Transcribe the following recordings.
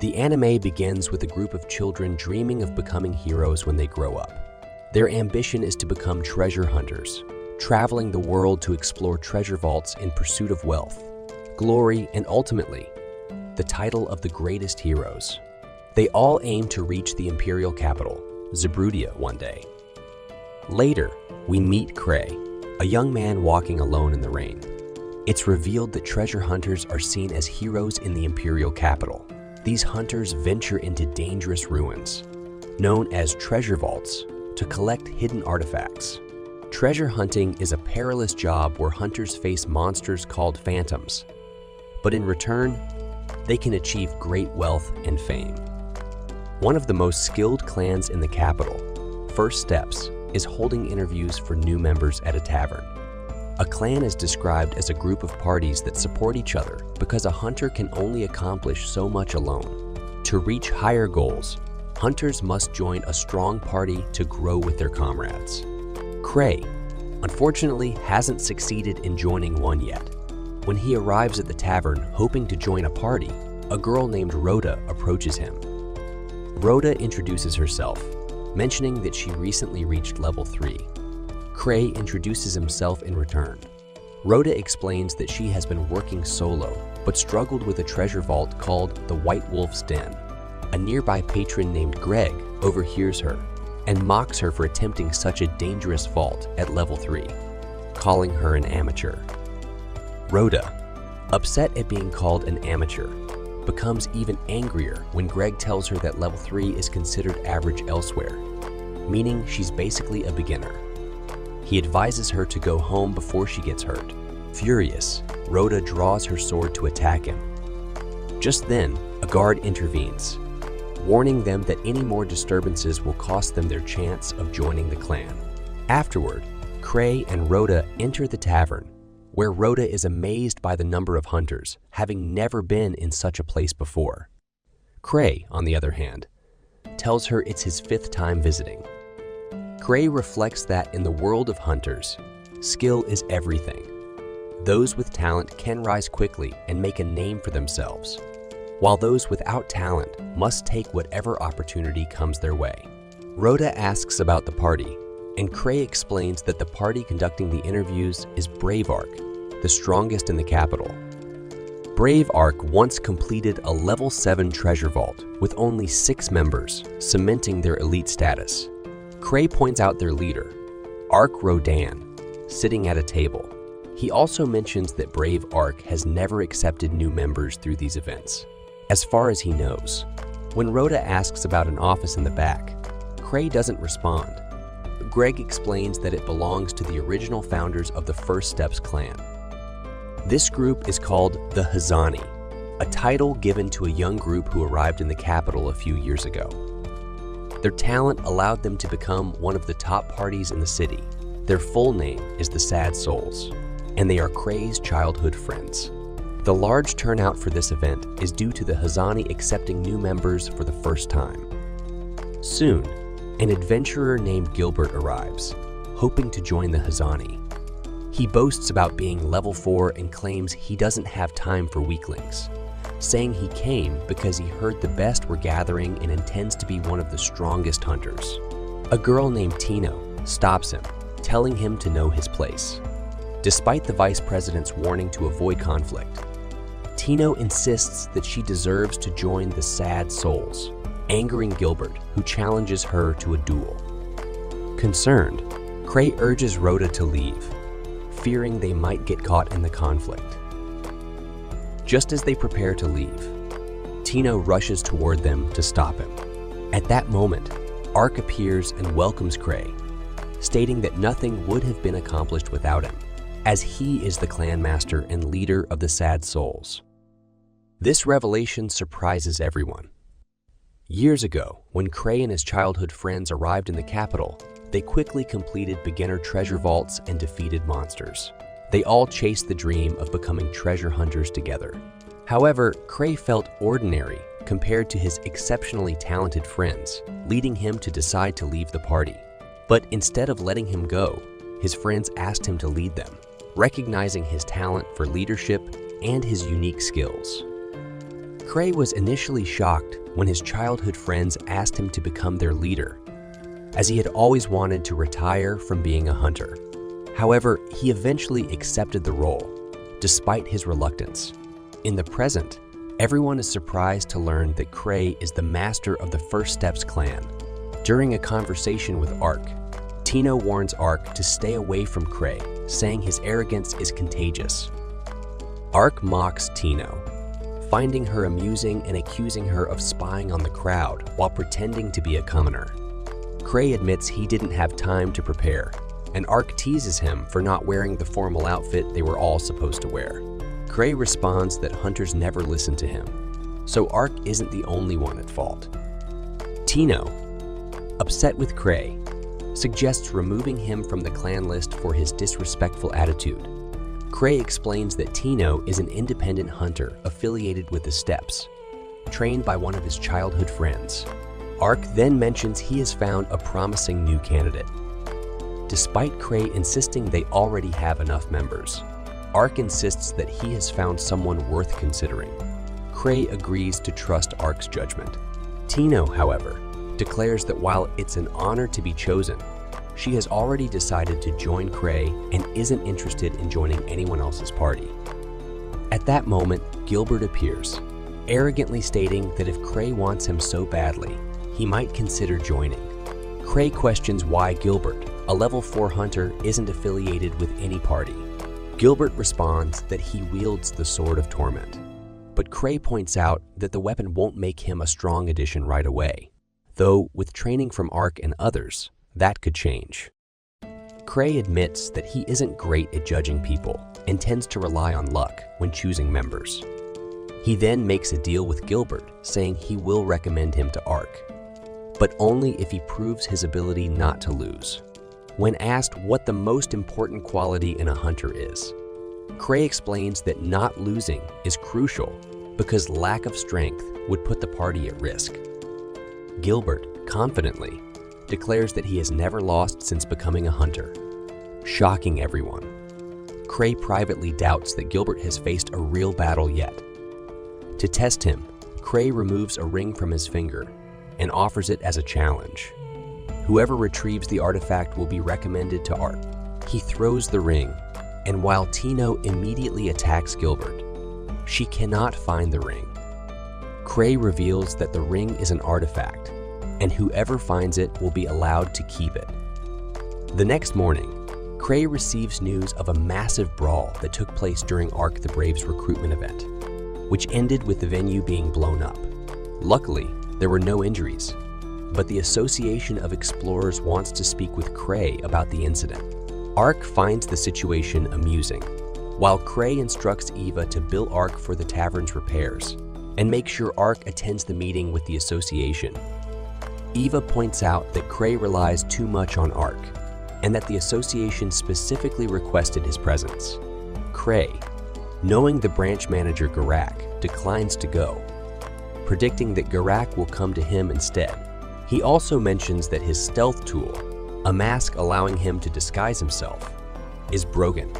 The anime begins with a group of children dreaming of becoming heroes when they grow up. Their ambition is to become treasure hunters, traveling the world to explore treasure vaults in pursuit of wealth, glory, and ultimately, the title of the greatest heroes. They all aim to reach the imperial capital, Zabrudia, one day. Later, we meet Cray, a young man walking alone in the rain. It's revealed that treasure hunters are seen as heroes in the imperial capital. These hunters venture into dangerous ruins, known as treasure vaults, to collect hidden artifacts. Treasure hunting is a perilous job where hunters face monsters called phantoms, but in return, they can achieve great wealth and fame. One of the most skilled clans in the capital, First Steps, is holding interviews for new members at a tavern. A clan is described as a group of parties that support each other because a hunter can only accomplish so much alone. To reach higher goals, hunters must join a strong party to grow with their comrades. Cray, unfortunately, hasn't succeeded in joining one yet. When he arrives at the tavern hoping to join a party, a girl named Rhoda approaches him. Rhoda introduces herself, mentioning that she recently reached level 3. Cray introduces himself in return. Rhoda explains that she has been working solo, but struggled with a treasure vault called the White Wolf's Den. A nearby patron named Greg overhears her and mocks her for attempting such a dangerous vault at level 3, calling her an amateur. Rhoda, upset at being called an amateur, becomes even angrier when Greg tells her that level 3 is considered average elsewhere, meaning she's basically a beginner. He advises her to go home before she gets hurt. Furious, Rhoda draws her sword to attack him. Just then, a guard intervenes, warning them that any more disturbances will cost them their chance of joining the clan. Afterward, Cray and Rhoda enter the tavern, where Rhoda is amazed by the number of hunters, having never been in such a place before. Cray, on the other hand, tells her it's his 5th time visiting. Cray reflects that in the world of hunters, skill is everything. Those with talent can rise quickly and make a name for themselves, while those without talent must take whatever opportunity comes their way. Rhoda asks about the party, and Cray explains that the party conducting the interviews is Brave Arc, the strongest in the capital. Brave Arc once completed a level 7 treasure vault with only 6 members, cementing their elite status. Cray points out their leader, Arc Rodan, sitting at a table. He also mentions that Brave Arc has never accepted new members through these events, as far as he knows. When Rhoda asks about an office in the back, Cray doesn't respond. Greg explains that it belongs to the original founders of the First Steps clan. This group is called the Hazani, a title given to a young group who arrived in the capital a few years ago. Their talent allowed them to become one of the top parties in the city. Their full name is the Sad Souls, and they are Cray's childhood friends. The large turnout for this event is due to the Hazani accepting new members for the first time. Soon, an adventurer named Gilbert arrives, hoping to join the Hazani. He boasts about being level 4 and claims he doesn't have time for weaklings, saying he came because he heard the best were gathering and intends to be one of the strongest hunters. A girl named Tino stops him, telling him to know his place. Despite the vice president's warning to avoid conflict, Tino insists that she deserves to join the Sad Souls, angering Gilbert, who challenges her to a duel. Concerned, Cray urges Rhoda to leave, fearing they might get caught in the conflict. Just as they prepare to leave, Tino rushes toward them to stop him. At that moment, Arc appears and welcomes Cray, stating that nothing would have been accomplished without him, as he is the clan master and leader of the Sad Souls. This revelation surprises everyone. Years ago, when Cray and his childhood friends arrived in the capital, they quickly completed beginner treasure vaults and defeated monsters. They all chased the dream of becoming treasure hunters together. However, Cray felt ordinary compared to his exceptionally talented friends, leading him to decide to leave the party. But instead of letting him go, his friends asked him to lead them, recognizing his talent for leadership and his unique skills. Cray was initially shocked when his childhood friends asked him to become their leader, as he had always wanted to retire from being a hunter. However, he eventually accepted the role, despite his reluctance. In the present, everyone is surprised to learn that Cray is the master of the First Steps clan. During a conversation with Ark, Tino warns Ark to stay away from Cray, saying his arrogance is contagious. Ark mocks Tino, finding her amusing and accusing her of spying on the crowd while pretending to be a commoner. Cray admits he didn't have time to prepare, and Ark teases him for not wearing the formal outfit they were all supposed to wear. Cray responds that hunters never listen to him, so Ark isn't the only one at fault. Tino, upset with Cray, suggests removing him from the clan list for his disrespectful attitude. Cray explains that Tino is an independent hunter affiliated with the Steps, trained by one of his childhood friends. Ark then mentions he has found a promising new candidate. Despite Cray insisting they already have enough members, Ark insists that he has found someone worth considering. Cray agrees to trust Ark's judgment. Tino, however, declares that while it's an honor to be chosen, she has already decided to join Cray and isn't interested in joining anyone else's party. At that moment, Gilbert appears, arrogantly stating that if Cray wants him so badly, he might consider joining. Cray questions why Gilbert, a level 4 hunter, isn't affiliated with any party. Gilbert responds that he wields the Sword of Torment, but Cray points out that the weapon won't make him a strong addition right away, though with training from Ark and others, that could change. Cray admits that he isn't great at judging people and tends to rely on luck when choosing members. He then makes a deal with Gilbert, saying he will recommend him to Ark, but only if he proves his ability not to lose. When asked what the most important quality in a hunter is, Cray explains that not losing is crucial because lack of strength would put the party at risk. Gilbert, confidently, declares that he has never lost since becoming a hunter, shocking everyone. Cray privately doubts that Gilbert has faced a real battle yet. To test him, Cray removes a ring from his finger and offers it as a challenge. Whoever retrieves the artifact will be recommended to Ark. He throws the ring, and while Tino immediately attacks Gilbert, she cannot find the ring. Cray reveals that the ring is an artifact, and whoever finds it will be allowed to keep it. The next morning, Cray receives news of a massive brawl that took place during Ark the Brave's recruitment event, which ended with the venue being blown up. Luckily, there were no injuries, but the Association of Explorers wants to speak with Cray about the incident. Ark finds the situation amusing, while Cray instructs Eva to bill Ark for the tavern's repairs and make sure Ark attends the meeting with the association. Eva points out that Cray relies too much on Ark and that the association specifically requested his presence. Cray, knowing the branch manager Garak, declines to go, predicting that Garak will come to him instead. He also mentions that his stealth tool, a mask allowing him to disguise himself, is broken,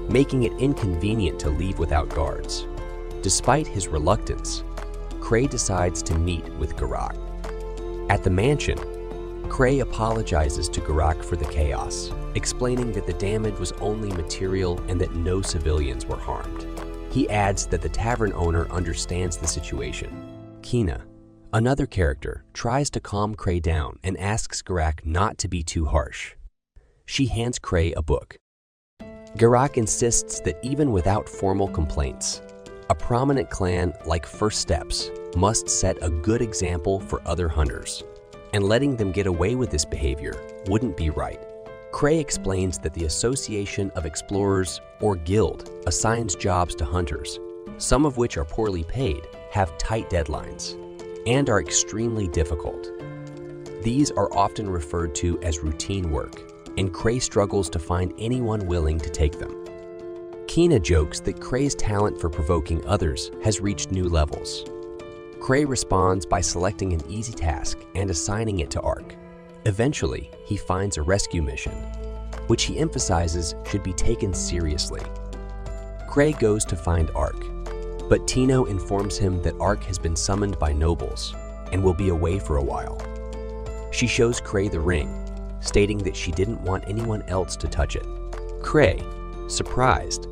making it inconvenient to leave without guards. Despite his reluctance, Cray decides to meet with Garak. At the mansion, Cray apologizes to Garak for the chaos, explaining that the damage was only material and that no civilians were harmed. He adds that the tavern owner understands the situation. Kina, another character, tries to calm Cray down and asks Garak not to be too harsh. She hands Cray a book. Garak insists that even without formal complaints, a prominent clan like First Steps must set a good example for other hunters, and letting them get away with this behavior wouldn't be right. Cray explains that the Association of Explorers, or Guild, assigns jobs to hunters, some of which are poorly paid, have tight deadlines, and are extremely difficult. These are often referred to as routine work, and Cray struggles to find anyone willing to take them. Kina jokes that Cray's talent for provoking others has reached new levels. Cray responds by selecting an easy task and assigning it to Ark. Eventually, he finds a rescue mission, which he emphasizes should be taken seriously. Cray goes to find Ark, But Tino informs him that Ark has been summoned by nobles and will be away for a while. She shows Cray the ring, stating that she didn't want anyone else to touch it. Cray, surprised,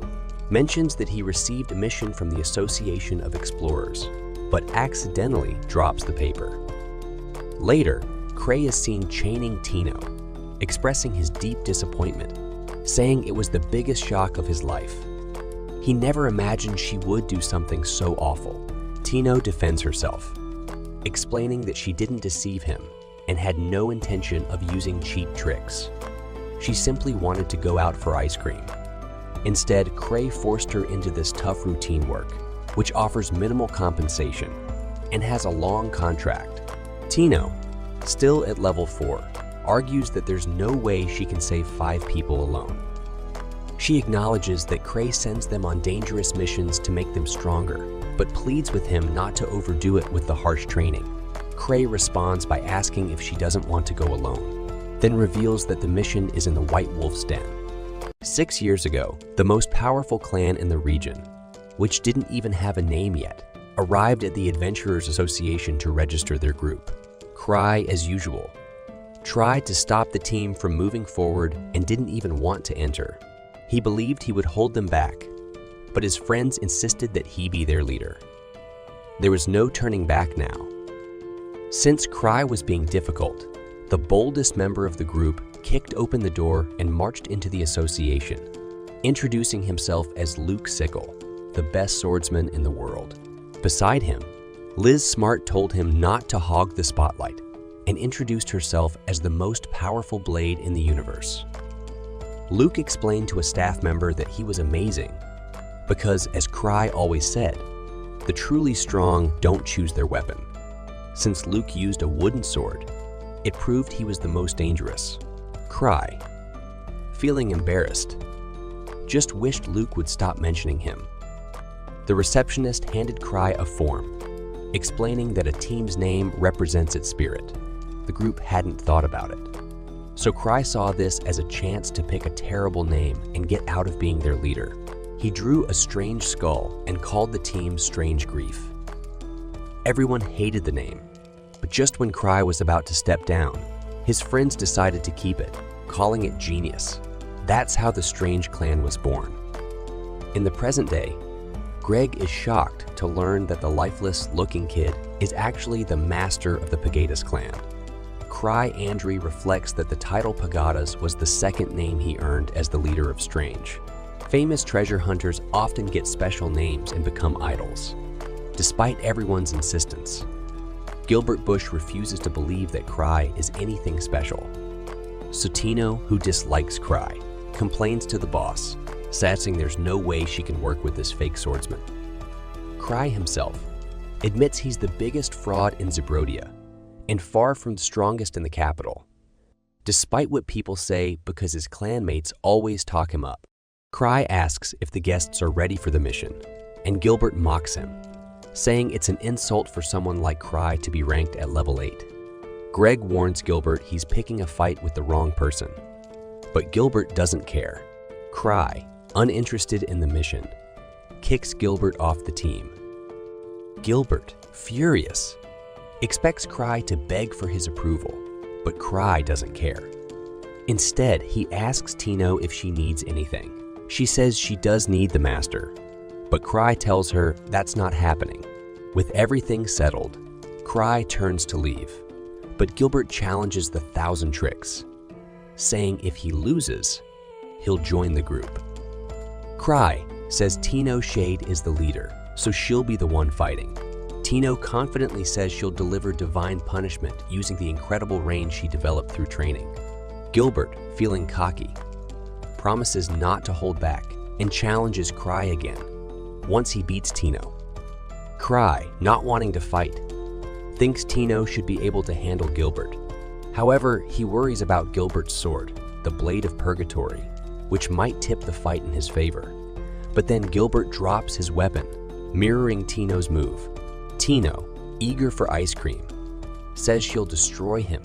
mentions that he received a mission from the Association of Explorers, but accidentally drops the paper. Later, Cray is seen chaining Tino, expressing his deep disappointment, saying it was the biggest shock of his life. He never imagined she would do something so awful. Tino defends herself, explaining that she didn't deceive him and had no intention of using cheap tricks. She simply wanted to go out for ice cream. Instead, Cray forced her into this tough routine work, which offers minimal compensation and has a long contract. Tino, still at level 4, argues that there's no way she can save 5 people alone. She acknowledges that Cray sends them on dangerous missions to make them stronger, but pleads with him not to overdo it with the harsh training. Cray responds by asking if she doesn't want to go alone, then reveals that the mission is in the White Wolf's den. 6 years ago, the most powerful clan in the region, which didn't even have a name yet, arrived at the Adventurers Association to register their group. Cray, as usual, tried to stop the team from moving forward and didn't even want to enter. He believed he would hold them back, but his friends insisted that he be their leader. There was no turning back now. Since Cray was being difficult, the boldest member of the group kicked open the door and marched into the association, introducing himself as Luke Sickle, the best swordsman in the world. Beside him, Liz Smart told him not to hog the spotlight and introduced herself as the most powerful blade in the universe. Luke explained to a staff member that he was amazing because, as Cray always said, the truly strong don't choose their weapon. Since Luke used a wooden sword, it proved he was the most dangerous. Cray, feeling embarrassed, just wished Luke would stop mentioning him. The receptionist handed Cray a form, explaining that a team's name represents its spirit. The group hadn't thought about it. So Cray saw this as a chance to pick a terrible name and get out of being their leader. He drew a strange skull and called the team Strange Grief. Everyone hated the name, but just when Cray was about to step down, his friends decided to keep it, calling it Genius. That's how the Strange Clan was born. In the present day, Greg is shocked to learn that the lifeless-looking kid is actually the master of the Pagadas clan. Cray Andry reflects that the title Pagadas was the second name he earned as the leader of Strange. Famous treasure hunters often get special names and become idols, despite everyone's insistence. Gilbert Bush refuses to believe that Cray is anything special. So Tino, who dislikes Cray, complains to the boss, saying there's no way she can work with this fake swordsman. Cray himself admits he's the biggest fraud in Zebrodia and far from the strongest in the capital, despite what people say because his clanmates always talk him up. Cray asks if the guests are ready for the mission, and Gilbert mocks him, saying it's an insult for someone like Cray to be ranked at level 8. Greg warns Gilbert he's picking a fight with the wrong person, but Gilbert doesn't care. Cray, uninterested in the mission, kicks Gilbert off the team. Gilbert, furious, expects Cray to beg for his approval, but Cray doesn't care. Instead, he asks Tino if she needs anything. She says she does need the master, but Cray tells her that's not happening. With everything settled, Cray turns to leave, but Gilbert challenges the 1,000 tricks, saying if he loses, he'll join the group. Cray says Tino Shade is the leader, so she'll be the one fighting. Tino confidently says she'll deliver divine punishment using the incredible range she developed through training. Gilbert, feeling cocky, promises not to hold back and challenges Cray again once he beats Tino. Cray, not wanting to fight, thinks Tino should be able to handle Gilbert. However, he worries about Gilbert's sword, the Blade of Purgatory, which might tip the fight in his favor. But then Gilbert drops his weapon, mirroring Tino's move. Tino, eager for ice cream, says she'll destroy him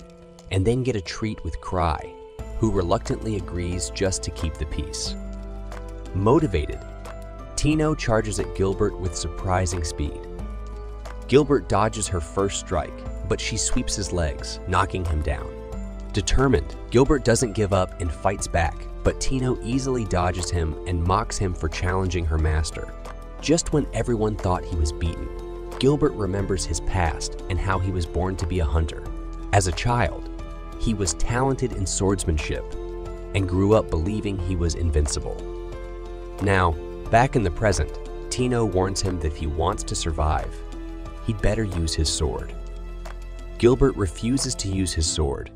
and then get a treat with Cray, who reluctantly agrees just to keep the peace. Motivated, Tino charges at Gilbert with surprising speed. Gilbert dodges her first strike, but she sweeps his legs, knocking him down. Determined, Gilbert doesn't give up and fights back, but Tino easily dodges him and mocks him for challenging her master. Just when everyone thought he was beaten, Gilbert remembers his past and how he was born to be a hunter. As a child, he was talented in swordsmanship and grew up believing he was invincible. Now, back in the present, Tino warns him that if he wants to survive, he'd better use his sword. Gilbert refuses to use his sword,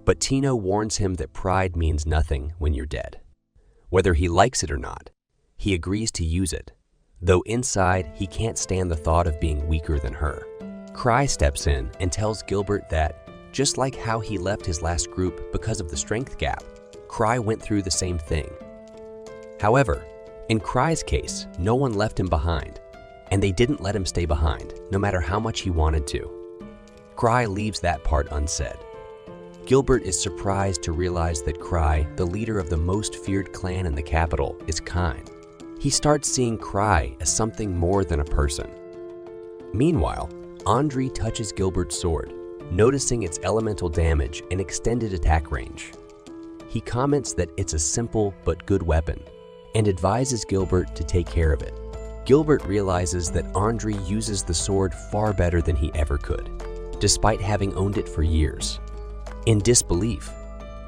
but Tino warns him that pride means nothing when you're dead. Whether he likes it or not, he agrees to use it, though inside he can't stand the thought of being weaker than her. Cry steps in and tells Gilbert that, just like how he left his last group because of the strength gap, Cry went through the same thing. However, in Cry's case, no one left him behind, and they didn't let him stay behind, no matter how much he wanted to. Cry leaves that part unsaid. Gilbert is surprised to realize that Cry, the leader of the most feared clan in the capital, is kind. He starts seeing Cry as something more than a person. Meanwhile, Andre touches Gilbert's sword, noticing its elemental damage and extended attack range. He comments that it's a simple but good weapon and advises Gilbert to take care of it. Gilbert realizes that Andre uses the sword far better than he ever could, despite having owned it for years. In disbelief,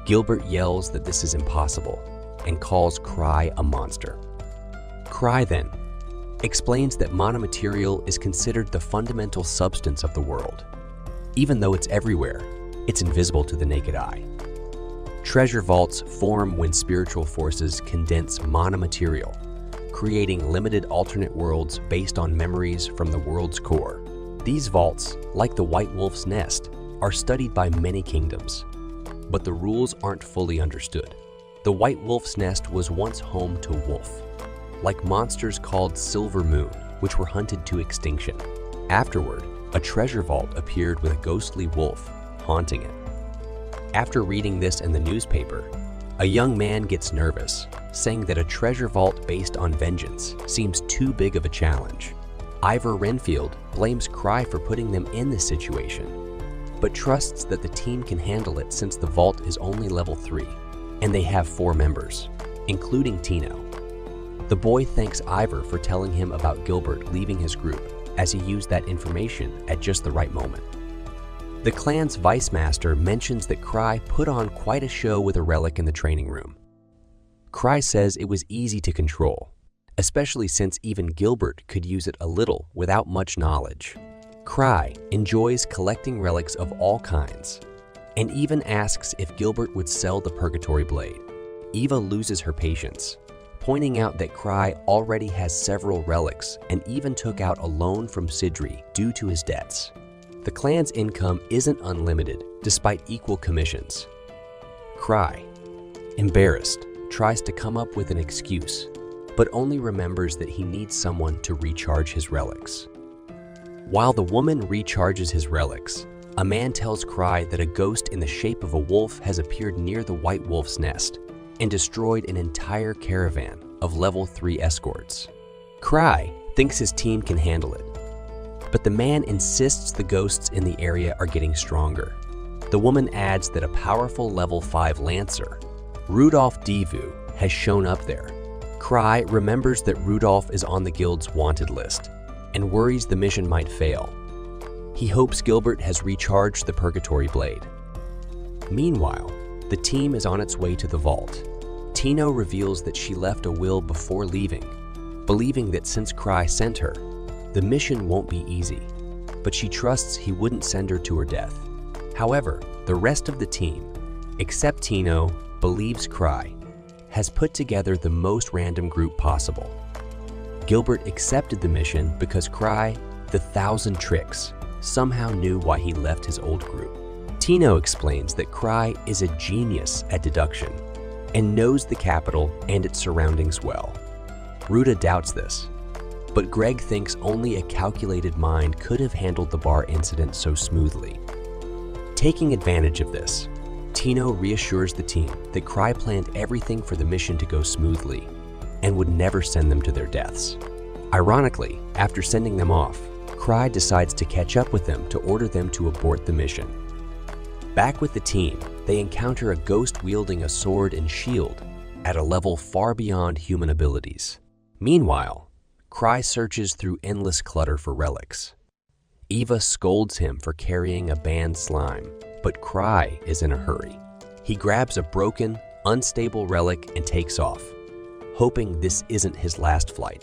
Gilbert yells that this is impossible and calls Cry a monster. Cry then explains that monomaterial is considered the fundamental substance of the world. Even though it's everywhere, it's invisible to the naked eye. Treasure vaults form when spiritual forces condense monomaterial, creating limited alternate worlds based on memories from the world's core. These vaults, like the White Wolf's Nest, are studied by many kingdoms, but the rules aren't fully understood. The White Wolf's Nest was once home to wolf, like monsters called Silver Moon, which were hunted to extinction. Afterward, a treasure vault appeared with a ghostly wolf haunting it. After reading this in the newspaper, a young man gets nervous, saying that a treasure vault based on vengeance seems too big of a challenge. Ivor Renfield blames Cry for putting them in this situation, but trusts that the team can handle it since the vault is only level 3, and they have 4 members, including Tino. The boy thanks Ivor for telling him about Gilbert leaving his group, as he used that information at just the right moment. The clan's vice master mentions that Cry put on quite a show with a relic in the training room. Cry says it was easy to control, especially since even Gilbert could use it a little without much knowledge. Cry enjoys collecting relics of all kinds, and even asks if Gilbert would sell the Purgatory Blade. Eva loses her patience, pointing out that Cry already has several relics and even took out a loan from Sidri due to his debts. The clan's income isn't unlimited, despite equal commissions. Cry, embarrassed, tries to come up with an excuse, but only remembers that he needs someone to recharge his relics. While the woman recharges his relics, a man tells Cry that a ghost in the shape of a wolf has appeared near the White Wolf's Nest and destroyed an entire caravan of level 3 escorts. Cry thinks his team can handle it, but the man insists the ghosts in the area are getting stronger. The woman adds that a powerful level 5 lancer, Rudolph Divu, has shown up there. Cry remembers that Rudolph is on the guild's wanted list and worries the mission might fail. He hopes Gilbert has recharged the Purgatory Blade. Meanwhile, the team is on its way to the vault. Tino reveals that she left a will before leaving, believing that since Cry sent her, the mission won't be easy, but she trusts he wouldn't send her to her death. However, the rest of the team, except Tino, believes Cry, has put together the most random group possible. Gilbert accepted the mission because Cry, the 1,000 tricks, somehow knew why he left his old group. Tino explains that Cry is a genius at deduction and knows the capital and its surroundings well. Ruta doubts this, but Greg thinks only a calculated mind could have handled the bar incident so smoothly. Taking advantage of this, Tino reassures the team that Cry planned everything for the mission to go smoothly and would never send them to their deaths. Ironically, after sending them off, Cry decides to catch up with them to order them to abort the mission. Back with the team, they encounter a ghost wielding a sword and shield at a level far beyond human abilities. Meanwhile, Cry searches through endless clutter for relics. Eva scolds him for carrying a banned slime, but Cry is in a hurry. He grabs a broken, unstable relic and takes off, hoping this isn't his last flight.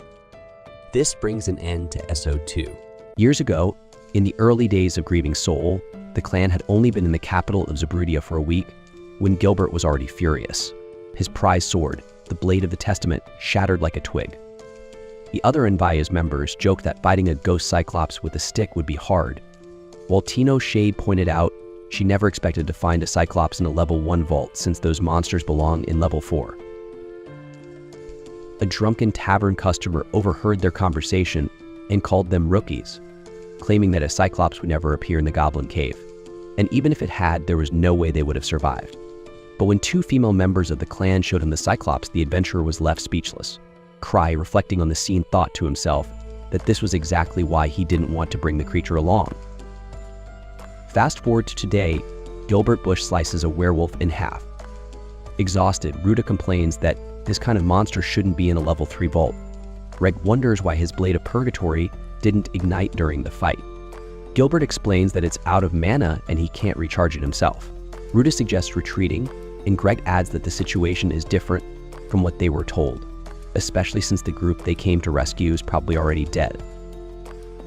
This brings an end to SO2. Years ago, in the early days of Grieving Soul, the clan had only been in the capital of Zabrudia for a week when Gilbert was already furious. His prized sword, the Blade of the Testament, shattered like a twig. The other Envia's members joked that fighting a ghost Cyclops with a stick would be hard, while Tino Shade pointed out she never expected to find a Cyclops in a level 1 vault since those monsters belong in level 4. A drunken tavern customer overheard their conversation and called them rookies, claiming that a Cyclops would never appear in the Goblin Cave. And even if it had, there was no way they would have survived. But when 2 female members of the clan showed him the Cyclops, the adventurer was left speechless. Cry, reflecting on the scene, thought to himself that this was exactly why he didn't want to bring the creature along. Fast forward to today, Gilbert Bush slices a werewolf in half. Exhausted, Ruta complains that this kind of monster shouldn't be in a level 3 vault. Greg wonders why his Blade of Purgatory didn't ignite during the fight. Gilbert explains that it's out of mana and he can't recharge it himself. Ruta suggests retreating, and Greg adds that the situation is different from what they were told, especially since the group they came to rescue is probably already dead.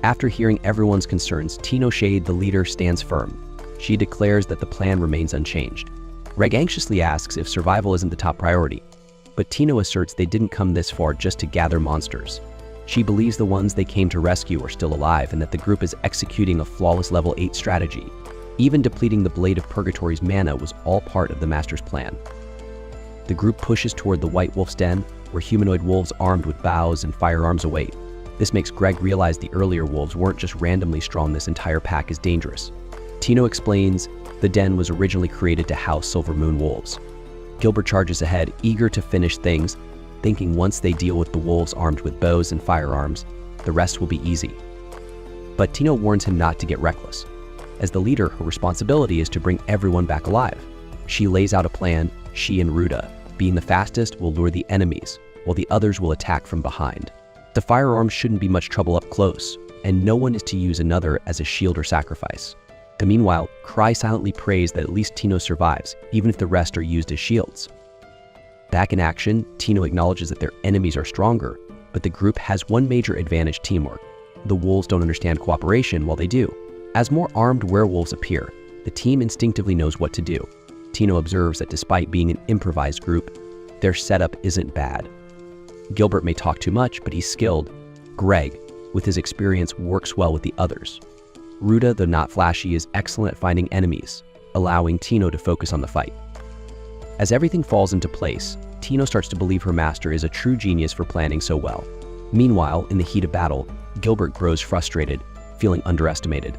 After hearing everyone's concerns, Tino Shade, the leader, stands firm. She declares that the plan remains unchanged. Greg anxiously asks if survival isn't the top priority, but Tino asserts they didn't come this far just to gather monsters. She believes the ones they came to rescue are still alive and that the group is executing a flawless level 8 strategy. Even depleting the Blade of Purgatory's mana was all part of the Master's plan. The group pushes toward the White Wolf's Den, where humanoid wolves armed with bows and firearms await. This makes Greg realize the earlier wolves weren't just randomly strong, this entire pack is dangerous. Tino explains the den was originally created to house Silver Moon wolves. Gilbert charges ahead, eager to finish things, thinking once they deal with the wolves armed with bows and firearms, the rest will be easy. But Tino warns him not to get reckless. As the leader, her responsibility is to bring everyone back alive. She lays out a plan. She and Ruta, being the fastest, will lure the enemies, while the others will attack from behind. The firearms shouldn't be much trouble up close, and no one is to use another as a shield or sacrifice. Meanwhile, Cry silently prays that at least Tino survives, even if the rest are used as shields. Back in action, Tino acknowledges that their enemies are stronger, but the group has one major advantage: teamwork. The wolves don't understand cooperation while they do. As more armed werewolves appear, the team instinctively knows what to do. Tino observes that despite being an improvised group, their setup isn't bad. Gilbert may talk too much, but he's skilled. Greg, with his experience, works well with the others. Ruta, though not flashy, is excellent at finding enemies, allowing Tino to focus on the fight. As everything falls into place, Tino starts to believe her master is a true genius for planning so well. Meanwhile, in the heat of battle, Gilbert grows frustrated, feeling underestimated.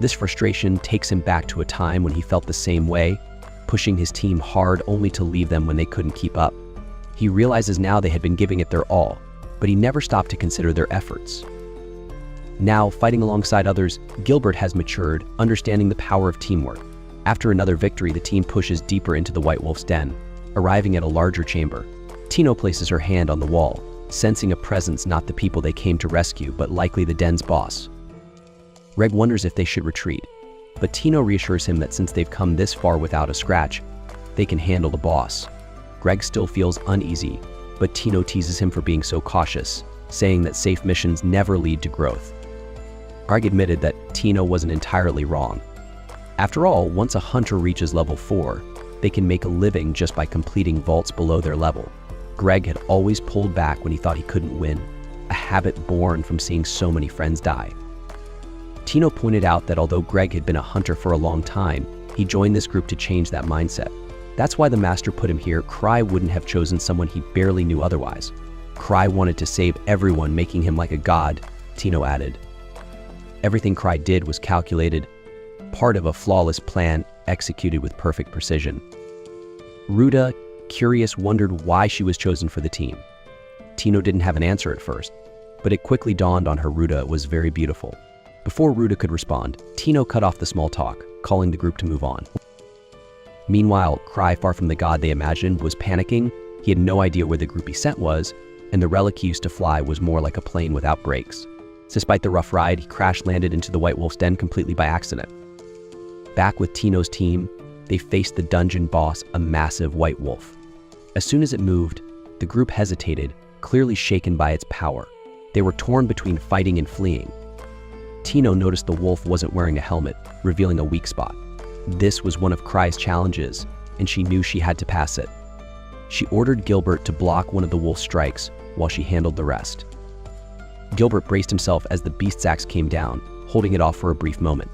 This frustration takes him back to a time when he felt the same way, pushing his team hard only to leave them when they couldn't keep up. He realizes now they had been giving it their all, but he never stopped to consider their efforts. Now, fighting alongside others, Gilbert has matured, understanding the power of teamwork. After another victory, the team pushes deeper into the White Wolf's den, arriving at a larger chamber. Tino places her hand on the wall, sensing a presence not the people they came to rescue, but likely the den's boss. Greg wonders if they should retreat, but Tino reassures him that since they've come this far without a scratch, they can handle the boss. Greg still feels uneasy, but Tino teases him for being so cautious, saying that safe missions never lead to growth. Greg admitted that Tino wasn't entirely wrong. After all, once a hunter reaches level 4, they can make a living just by completing vaults below their level. Greg had always pulled back when he thought he couldn't win, a habit born from seeing so many friends die. Tino pointed out that although Greg had been a hunter for a long time, he joined this group to change that mindset. That's why the master put him here. Cry wouldn't have chosen someone he barely knew otherwise. Cry wanted to save everyone, making him like a god, Tino added. Everything Cry did was calculated, part of a flawless plan executed with perfect precision. Ruta, curious, wondered why she was chosen for the team. Tino didn't have an answer at first, but it quickly dawned on her Ruta was very beautiful. Before Ruta could respond, Tino cut off the small talk, calling the group to move on. Meanwhile, Cry, far from the god they imagined, was panicking. He had no idea where the group he sent was, and the relic he used to fly was more like a plane without brakes. Despite the rough ride, he crash-landed into the White Wolf's den completely by accident. Back with Tino's team, they faced the dungeon boss, a massive white wolf. As soon as it moved, the group hesitated, clearly shaken by its power. They were torn between fighting and fleeing. Tino noticed the wolf wasn't wearing a helmet, revealing a weak spot. This was one of Cry's challenges, and she knew she had to pass it. She ordered Gilbert to block one of the wolf's strikes while she handled the rest. Gilbert braced himself as the beast's axe came down, holding it off for a brief moment.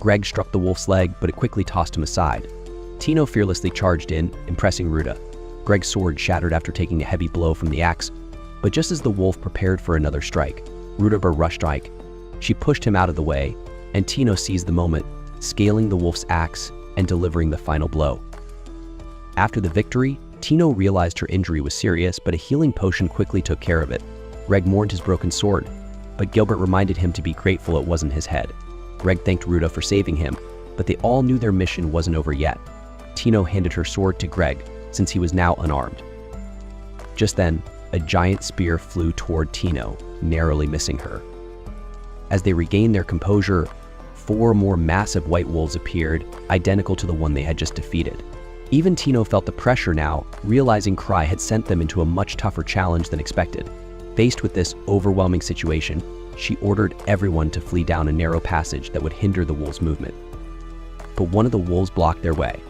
Greg struck the wolf's leg, but it quickly tossed him aside. Tino fearlessly charged in, impressing Ruta. Greg's sword shattered after taking a heavy blow from the axe, but just as the wolf prepared for another strike, Ruta rushed strike. She pushed him out of the way, and Tino seized the moment, scaling the wolf's axe and delivering the final blow. After the victory, Tino realized her injury was serious, but a healing potion quickly took care of it. Greg mourned his broken sword, but Gilbert reminded him to be grateful it wasn't his head. Greg thanked Ruta for saving him, but they all knew their mission wasn't over yet. Tino handed her sword to Greg, since he was now unarmed. Just then, a giant spear flew toward Tino, narrowly missing her. As they regained their composure, 4 more massive white wolves appeared, identical to the one they had just defeated. Even Tino felt the pressure now, realizing Cry had sent them into a much tougher challenge than expected. Faced with this overwhelming situation, she ordered everyone to flee down a narrow passage that would hinder the wolves' movement. But one of the wolves blocked their way.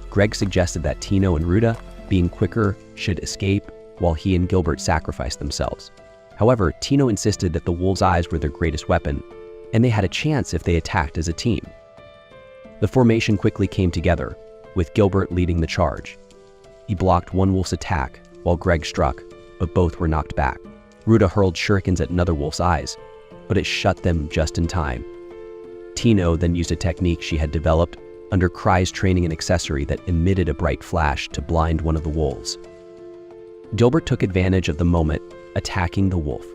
Greg suggested that Tino and Ruta, being quicker, should escape, while he and Gilbert sacrificed themselves. However, Tino insisted that the wolves' eyes were their greatest weapon, and they had a chance if they attacked as a team. The formation quickly came together, with Gilbert leading the charge. He blocked one wolf's attack, while Greg struck, but both were knocked back. Ruta hurled shurikens at another wolf's eyes, but it shut them just in time. Tino then used a technique she had developed under Cry's training and accessory that emitted a bright flash to blind one of the wolves. Gilbert took advantage of the moment, attacking the wolf.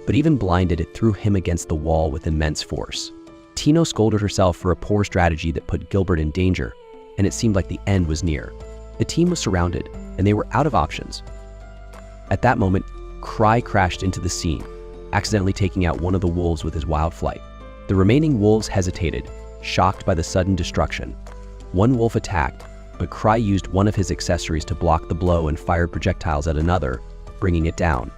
But even blinded, it threw him against the wall with immense force. Tino scolded herself for a poor strategy that put Gilbert in danger, and it seemed like the end was near. The team was surrounded, and they were out of options. At that moment, Cry crashed into the scene, accidentally taking out one of the wolves with his wild flight. The remaining wolves hesitated, shocked by the sudden destruction. One wolf attacked, but Cry used one of his accessories to block the blow and fired projectiles at another, bringing it down.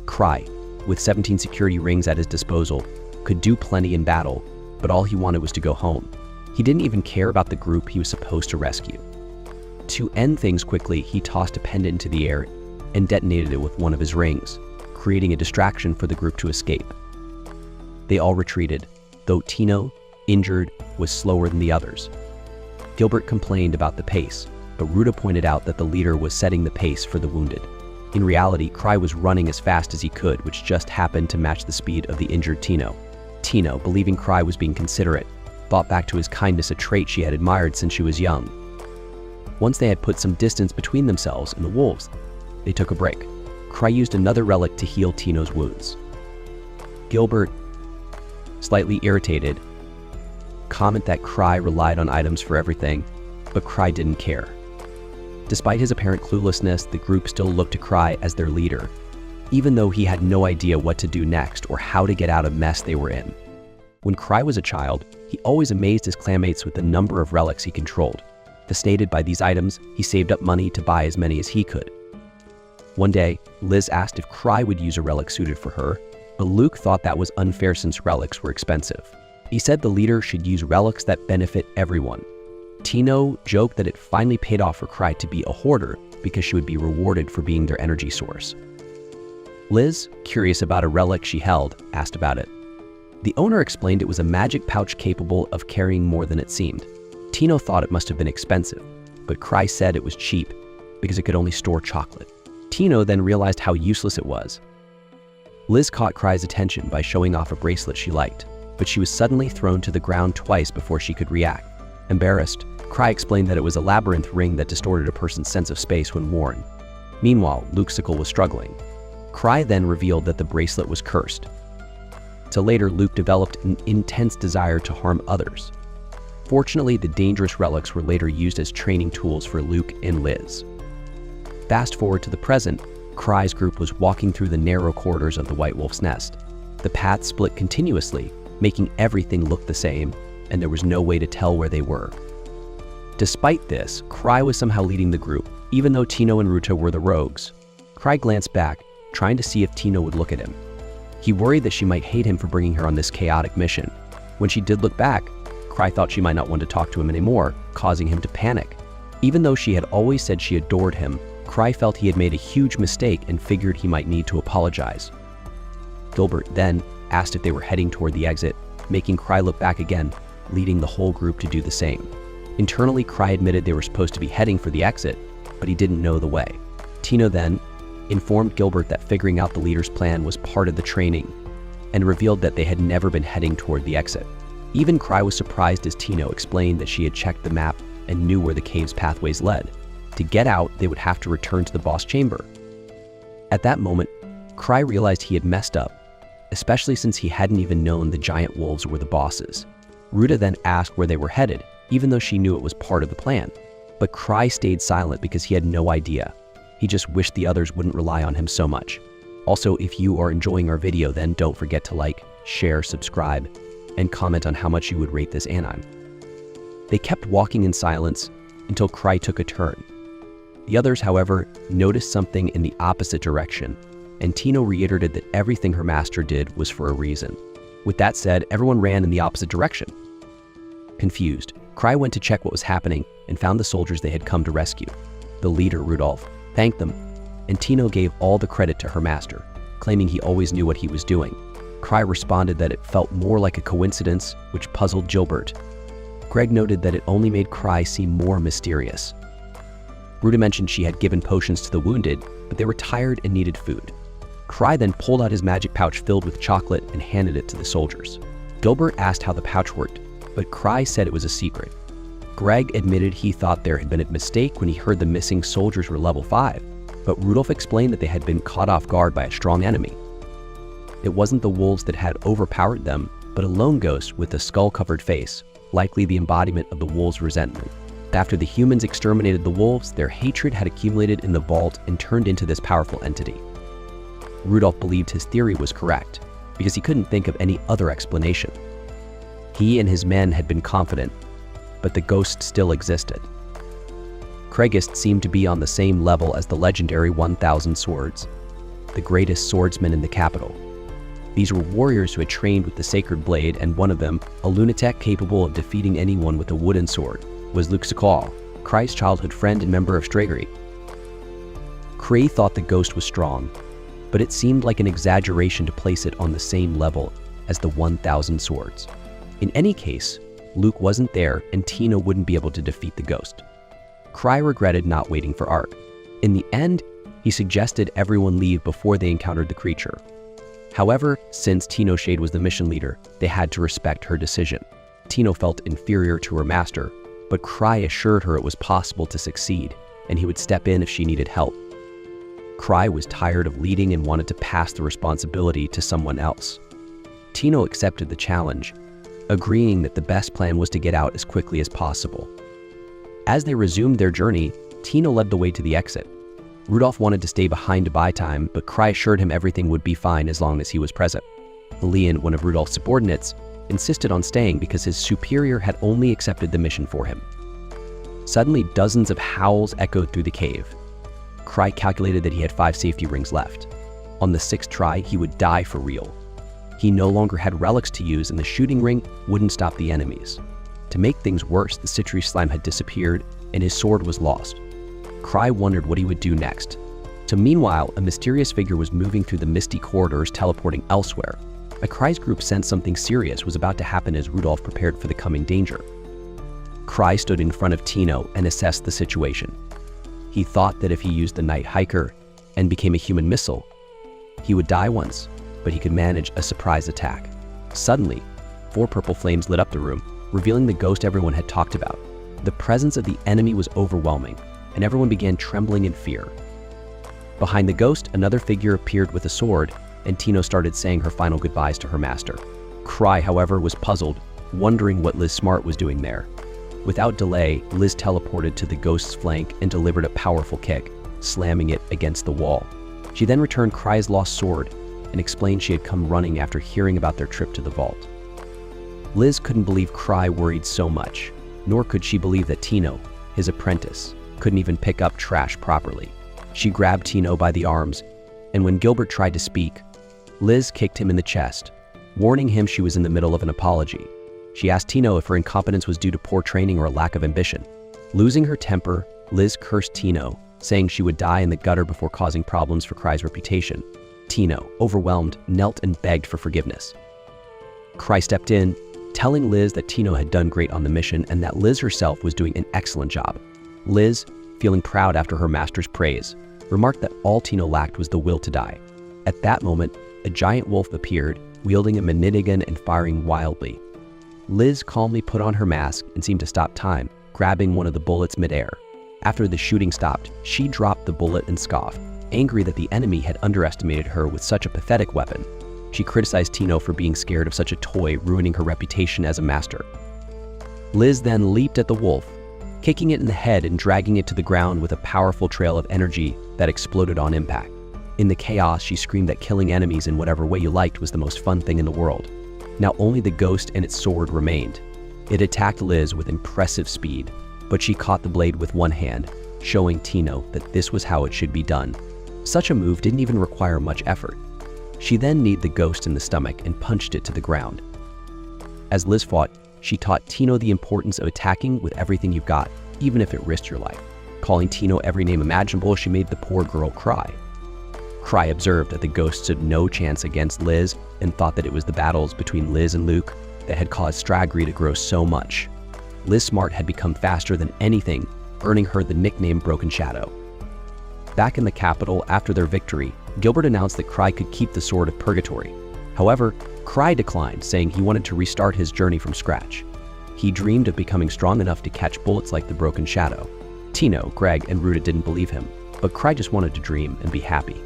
Cry, with 17 security rings at his disposal, could do plenty in battle, but all he wanted was to go home. He didn't even care about the group he was supposed to rescue. To end things quickly, he tossed a pendant into the air and detonated it with one of his rings, creating a distraction for the group to escape. They all retreated, though Tino, injured, was slower than the others. Gilbert complained about the pace, but Ruta pointed out that the leader was setting the pace for the wounded. In reality, Cry was running as fast as he could, which just happened to match the speed of the injured Tino. Tino, believing Cry was being considerate, thought back to his kindness, a trait she had admired since she was young. Once they had put some distance between themselves and the wolves, they took a break. Cry used another relic to heal Tino's wounds. Gilbert, slightly irritated, commented that Cry relied on items for everything, but Cry didn't care. Despite his apparent cluelessness, the group still looked to Cry as their leader, even though he had no idea what to do next or how to get out of the mess they were in. When Cry was a child, he always amazed his clanmates with the number of relics he controlled. Fascinated by these items, he saved up money to buy as many as he could. One day, Liz asked if Cry would use a relic suited for her, but Luke thought that was unfair since relics were expensive. He said the leader should use relics that benefit everyone. Tino joked that it finally paid off for Cry to be a hoarder because she would be rewarded for being their energy source. Liz, curious about a relic she held, asked about it. The owner explained it was a magic pouch capable of carrying more than it seemed. Tino thought it must have been expensive, but Cry said it was cheap because it could only store chocolate. Tino then realized how useless it was. Liz caught Cry's attention by showing off a bracelet she liked, but she was suddenly thrown to the ground twice before she could react. Embarrassed, Cry explained that it was a labyrinth ring that distorted a person's sense of space when worn. Meanwhile, Luxical was struggling. Cry then revealed that the bracelet was cursed. So later, Luke developed an intense desire to harm others. Fortunately, the dangerous relics were later used as training tools for Luke and Liz. Fast forward to the present, Cry's group was walking through the narrow corridors of the White Wolf's nest. The paths split continuously, making everything look the same, and there was no way to tell where they were. Despite this, Cry was somehow leading the group, even though Tino and Ruta were the rogues. Cry glanced back, trying to see if Tino would look at him. He worried that she might hate him for bringing her on this chaotic mission. When she did look back, Cry thought she might not want to talk to him anymore, causing him to panic. Even though she had always said she adored him, Cry felt he had made a huge mistake and figured he might need to apologize. Gilbert then asked if they were heading toward the exit, making Cry look back again, leading the whole group to do the same. Internally, Cry admitted they were supposed to be heading for the exit, but he didn't know the way. Tino then informed Gilbert that figuring out the leader's plan was part of the training, and revealed that they had never been heading toward the exit. Even Cry was surprised as Tino explained that she had checked the map and knew where the cave's pathways led. To get out, they would have to return to the boss chamber. At that moment, Cry realized he had messed up, especially since he hadn't even known the giant wolves were the bosses. Ruta then asked where they were headed, even though she knew it was part of the plan. But Cry stayed silent because he had no idea. He just wished the others wouldn't rely on him so much. Also, if you are enjoying our video, then don't forget to like, share, subscribe, and comment on how much you would rate this anime. They kept walking in silence until Cry took a turn. The others, however, noticed something in the opposite direction, and Tino reiterated that everything her master did was for a reason. With that said, everyone ran in the opposite direction. Confused, Cry went to check what was happening and found the soldiers they had come to rescue. The leader, Rudolph, thanked them, and Tino gave all the credit to her master, claiming he always knew what he was doing. Cry responded that it felt more like a coincidence, which puzzled Gilbert. Greg noted that it only made Cry seem more mysterious. Ruta mentioned she had given potions to the wounded, but they were tired and needed food. Cry then pulled out his magic pouch filled with chocolate and handed it to the soldiers. Gilbert asked how the pouch worked, but Cry said it was a secret. Greg admitted he thought there had been a mistake when he heard the missing soldiers were level 5, but Rudolph explained that they had been caught off guard by a strong enemy. It wasn't the wolves that had overpowered them, but a lone ghost with a skull-covered face, likely the embodiment of the wolves' resentment. After the humans exterminated the wolves, their hatred had accumulated in the vault and turned into this powerful entity. Rudolph believed his theory was correct, because he couldn't think of any other explanation. He and his men had been confident, but the ghost still existed. Craigist seemed to be on the same level as the legendary 1,000 Swords, the greatest swordsmen in the capital. These were warriors who had trained with the sacred blade, and one of them, a lunatic capable of defeating anyone with a wooden sword, was Luxical, Cry's childhood friend and member of Straggery. Cray thought the ghost was strong, but it seemed like an exaggeration to place it on the same level as the 1,000 Swords. In any case, Luke wasn't there and Tino wouldn't be able to defeat the ghost. Cry regretted not waiting for Ark. In the end, he suggested everyone leave before they encountered the creature. However, since Tino Shade was the mission leader, they had to respect her decision. Tino felt inferior to her master, but Cry assured her it was possible to succeed, and he would step in if she needed help. Cry was tired of leading and wanted to pass the responsibility to someone else. Tino accepted the challenge, agreeing that the best plan was to get out as quickly as possible. As they resumed their journey, Tino led the way to the exit. Rudolph wanted to stay behind to buy time, but Cry assured him everything would be fine as long as he was present. Leon, one of Rudolph's subordinates, insisted on staying because his superior had only accepted the mission for him. Suddenly, dozens of howls echoed through the cave. Cry calculated that he had 5 safety rings left. On the 6th try, he would die for real. He no longer had relics to use, and the shooting ring wouldn't stop the enemies. To make things worse, the citrus slime had disappeared, and his sword was lost. Cry wondered what he would do next. So meanwhile, a mysterious figure was moving through the misty corridors, teleporting elsewhere. A Cry's group sensed something serious was about to happen as Rudolph prepared for the coming danger. Cry stood in front of Tino and assessed the situation. He thought that if he used the Night Hiker and became a human missile, he would die once, but he could manage a surprise attack. Suddenly, 4 purple flames lit up the room, revealing the ghost everyone had talked about. The presence of the enemy was overwhelming, and everyone began trembling in fear. Behind the ghost, another figure appeared with a sword, and Tino started saying her final goodbyes to her master. Cry, however, was puzzled, wondering what Liz Smart was doing there. Without delay, Liz teleported to the ghost's flank and delivered a powerful kick, slamming it against the wall. She then returned Cry's lost sword and explained she had come running after hearing about their trip to the vault. Liz couldn't believe Cry worried so much, nor could she believe that Tino, his apprentice, couldn't even pick up trash properly. She grabbed Tino by the arms, and when Gilbert tried to speak, Liz kicked him in the chest, warning him she was in the middle of an apology. She asked Tino if her incompetence was due to poor training or a lack of ambition. Losing her temper, Liz cursed Tino, saying she would die in the gutter before causing problems for Cry's reputation. Tino, overwhelmed, knelt and begged for forgiveness. Cry stepped in, telling Liz that Tino had done great on the mission and that Liz herself was doing an excellent job. Liz, feeling proud after her master's praise, remarked that all Tino lacked was the will to die. At that moment, a giant wolf appeared, wielding a minigun and firing wildly. Liz calmly put on her mask and seemed to stop time, grabbing one of the bullets midair. After the shooting stopped, she dropped the bullet and scoffed, angry that the enemy had underestimated her with such a pathetic weapon. She criticized Tino for being scared of such a toy, ruining her reputation as a master. Liz then leaped at the wolf, kicking it in the head and dragging it to the ground with a powerful trail of energy that exploded on impact. In the chaos, she screamed that killing enemies in whatever way you liked was the most fun thing in the world. Now only the ghost and its sword remained. It attacked Liz with impressive speed, but she caught the blade with one hand, showing Tino that this was how it should be done. Such a move didn't even require much effort. She then kneed the ghost in the stomach and punched it to the ground. As Liz fought, she taught Tino the importance of attacking with everything you've got, even if it risked your life. Calling Tino every name imaginable, she made the poor girl cry. Cry observed that the ghost stood no chance against Liz and thought that it was the battles between Liz and Luke that had caused Stragri to grow so much. Liz Smart had become faster than anything, earning her the nickname Broken Shadow. Back in the capital after their victory, Gilbert announced that Cry could keep the Sword of Purgatory. However, Cry declined, saying he wanted to restart his journey from scratch. He dreamed of becoming strong enough to catch bullets like the Broken Shadow. Tino, Greg, and Ruta didn't believe him, but Cry just wanted to dream and be happy.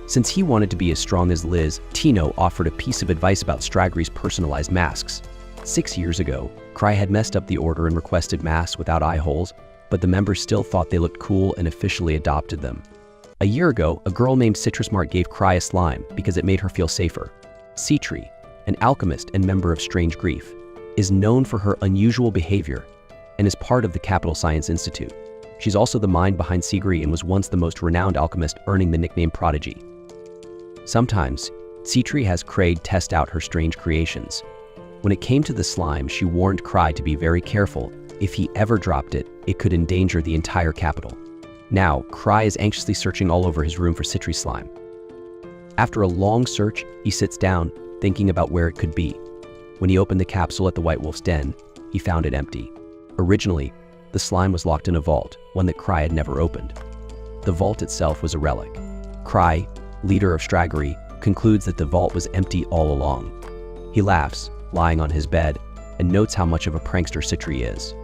Since he wanted to be as strong as Liz, Tino offered a piece of advice about Stragri's personalized masks. 6 years ago, Cry had messed up the order and requested masks without eye holes, but the members still thought they looked cool and officially adopted them. A year ago, a girl named Citrusmart gave Cry a slime because it made her feel safer. Citri, an alchemist and member of Strange Grief, is known for her unusual behavior and is part of the Capital Science Institute. She's also the mind behind Sigri and was once the most renowned alchemist, earning the nickname Prodigy. Sometimes, Citri has Craig test out her strange creations. When it came to the slime, she warned Cry to be very careful. If he ever dropped it, it could endanger the entire capital. Now, Cry is anxiously searching all over his room for Citri's slime. After a long search, he sits down, thinking about where it could be. When he opened the capsule at the White Wolf's den, he found it empty. Originally, the slime was locked in a vault, one that Cry had never opened. The vault itself was a relic. Cry, leader of Stragri, concludes that the vault was empty all along. He laughs, lying on his bed, and notes how much of a prankster Citri is.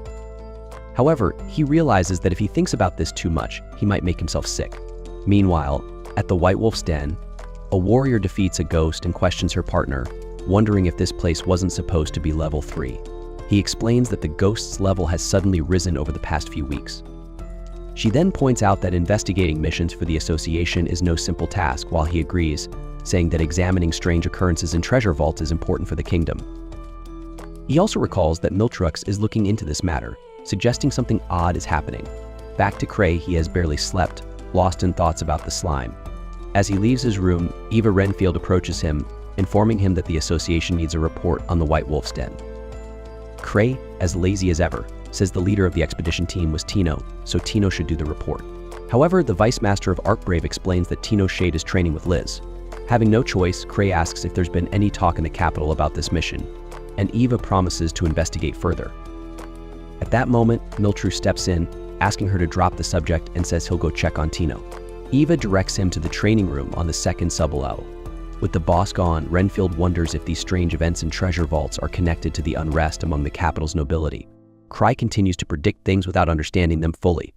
However, he realizes that if he thinks about this too much, he might make himself sick. Meanwhile, at the White Wolf's den, a warrior defeats a ghost and questions her partner, wondering if this place wasn't supposed to be level 3. He explains that the ghost's level has suddenly risen over the past few weeks. She then points out that investigating missions for the association is no simple task, while he agrees, saying that examining strange occurrences in treasure vaults is important for the kingdom. He also recalls that Miltrux is looking into this matter, suggesting something odd is happening. Back to Cray, he has barely slept, lost in thoughts about the slime. As he leaves his room, Eva Renfield approaches him, informing him that the association needs a report on the White Wolf's den. Cray, as lazy as ever, says the leader of the expedition team was Tino, so Tino should do the report. However, the Vice Master of Arkbrave explains that Tino Shade is training with Liz. Having no choice, Cray asks if there's been any talk in the capital about this mission, and Eva promises to investigate further. At that moment, Miltru steps in, asking her to drop the subject and says he'll go check on Tino. Eva directs him to the training room on the second sub-level. With the boss gone, Renfield wonders if these strange events in treasure vaults are connected to the unrest among the capital's nobility. Cry continues to predict things without understanding them fully.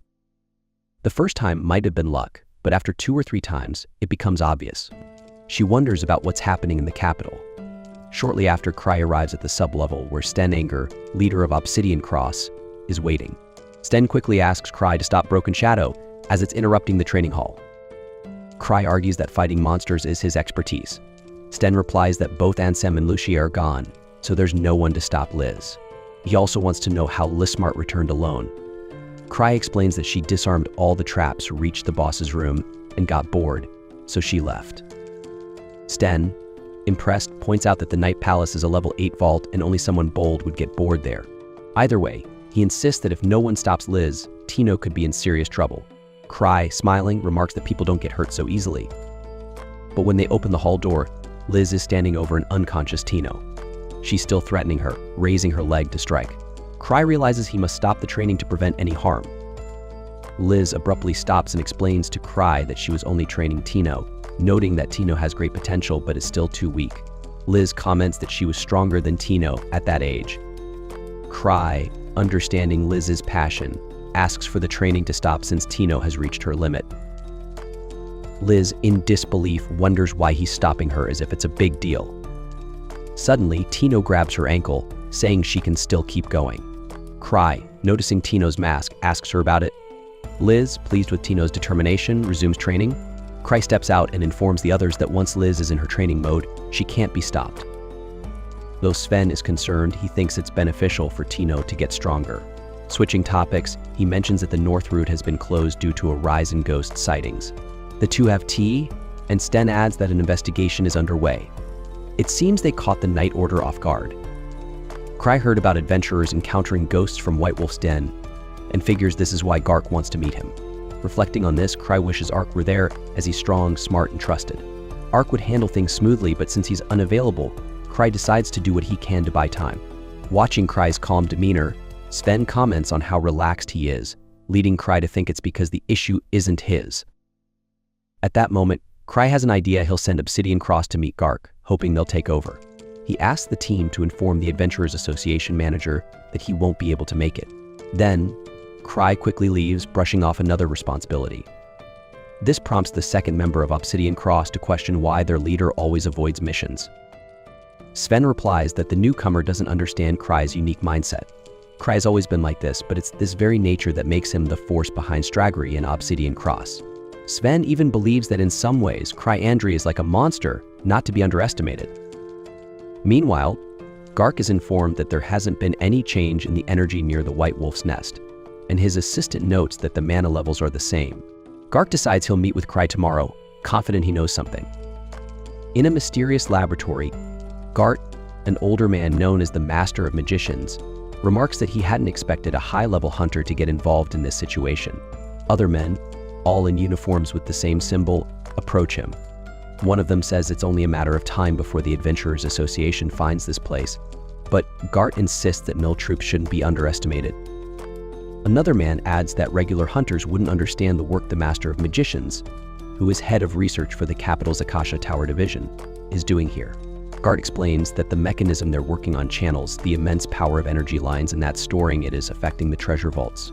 The first time might have been luck, but after 2 or 3 times, it becomes obvious. She wonders about what's happening in the capital. Shortly after, Cry arrives at the sublevel where Sten Anger, leader of Obsidian Cross, is waiting. Sten quickly asks Cry to stop Broken Shadow as it's interrupting the training hall. Cry argues that fighting monsters is his expertise. Sten replies that both Ansem and Lucia are gone, so there's no one to stop Liz. He also wants to know how Lismart returned alone. Cry explains that she disarmed all the traps, reached the boss's room, and got bored, so she left. Sten, impressed, points out that the Night Palace is a level 8 vault and only someone bold would get bored there. Either way, he insists that if no one stops Liz, Tino could be in serious trouble. Cry, smiling, remarks that people don't get hurt so easily. But when they open the hall door, Liz is standing over an unconscious Tino. She's still threatening her, raising her leg to strike. Cry realizes he must stop the training to prevent any harm. Liz abruptly stops and explains to Cry that she was only training Tino, noting that Tino has great potential but is still too weak. Liz comments that she was stronger than Tino at that age. Cry, understanding Liz's passion, asks for the training to stop since Tino has reached her limit. Liz, in disbelief, wonders why he's stopping her as if it's a big deal. Suddenly, Tino grabs her ankle, saying she can still keep going. Cry, noticing Tino's mask, asks her about it. Liz, pleased with Tino's determination, resumes training. Cry steps out and informs the others that once Liz is in her training mode, she can't be stopped. Though Sven is concerned, he thinks it's beneficial for Tino to get stronger. Switching topics, he mentions that the North Route has been closed due to a rise in ghost sightings. The two have tea, and Sten adds that an investigation is underway. It seems they caught the Night Order off guard. Cry heard about adventurers encountering ghosts from White Wolf's den, and figures this is why Gark wants to meet him. Reflecting on this, Cry wishes Ark were there, as he's strong, smart, and trusted. Ark would handle things smoothly, but since he's unavailable, Cry decides to do what he can to buy time. Watching Cry's calm demeanor, Sven comments on how relaxed he is, leading Cry to think it's because the issue isn't his. At that moment, Cry has an idea he'll send Obsidian Cross to meet Gark, hoping they'll take over. He asks the team to inform the Adventurers Association manager that he won't be able to make it. Then, Cry quickly leaves, brushing off another responsibility. This prompts the second member of Obsidian Cross to question why their leader always avoids missions. Sven replies that the newcomer doesn't understand Cry's unique mindset. Cry's always been like this, but it's this very nature that makes him the force behind Straggery and Obsidian Cross. Sven even believes that in some ways, Cryandry is like a monster, not to be underestimated. Meanwhile, Gark is informed that there hasn't been any change in the energy near the White Wolf's nest, and his assistant notes that the mana levels are the same. Gark decides he'll meet with Cry tomorrow, confident he knows something. In a mysterious laboratory, Gart, an older man known as the Master of Magicians, remarks that he hadn't expected a high-level hunter to get involved in this situation. Other men, all in uniforms with the same symbol, approach him. One of them says it's only a matter of time before the Adventurers Association finds this place, but Gart insists that no troops shouldn't be underestimated. Another man adds that regular hunters wouldn't understand the work the Master of Magicians, who is head of research for the capital's Akasha Tower Division, is doing here. Gart explains that the mechanism they're working on channels the immense power of energy lines and that storing it is affecting the treasure vaults.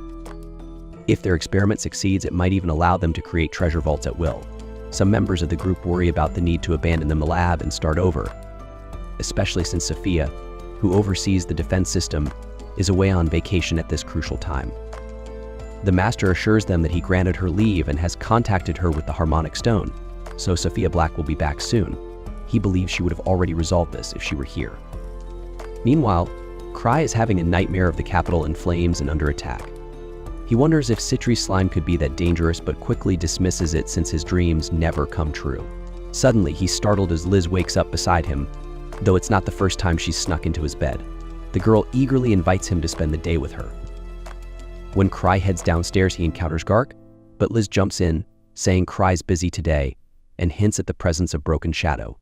If their experiment succeeds, it might even allow them to create treasure vaults at will. Some members of the group worry about the need to abandon the lab and start over, especially since Sophia, who oversees the defense system, is away on vacation at this crucial time. The Master assures them that he granted her leave and has contacted her with the Harmonic Stone, so Sophia Black will be back soon. He believes she would have already resolved this if she were here. Meanwhile, Cry is having a nightmare of the capital in flames and under attack. He wonders if Citri's slime could be that dangerous, but quickly dismisses it since his dreams never come true. Suddenly, he's startled as Liz wakes up beside him, though it's not the first time she's snuck into his bed. The girl eagerly invites him to spend the day with her. When Cry heads downstairs, he encounters Gark, but Liz jumps in, saying Cry's busy today, and hints at the presence of Broken Shadow.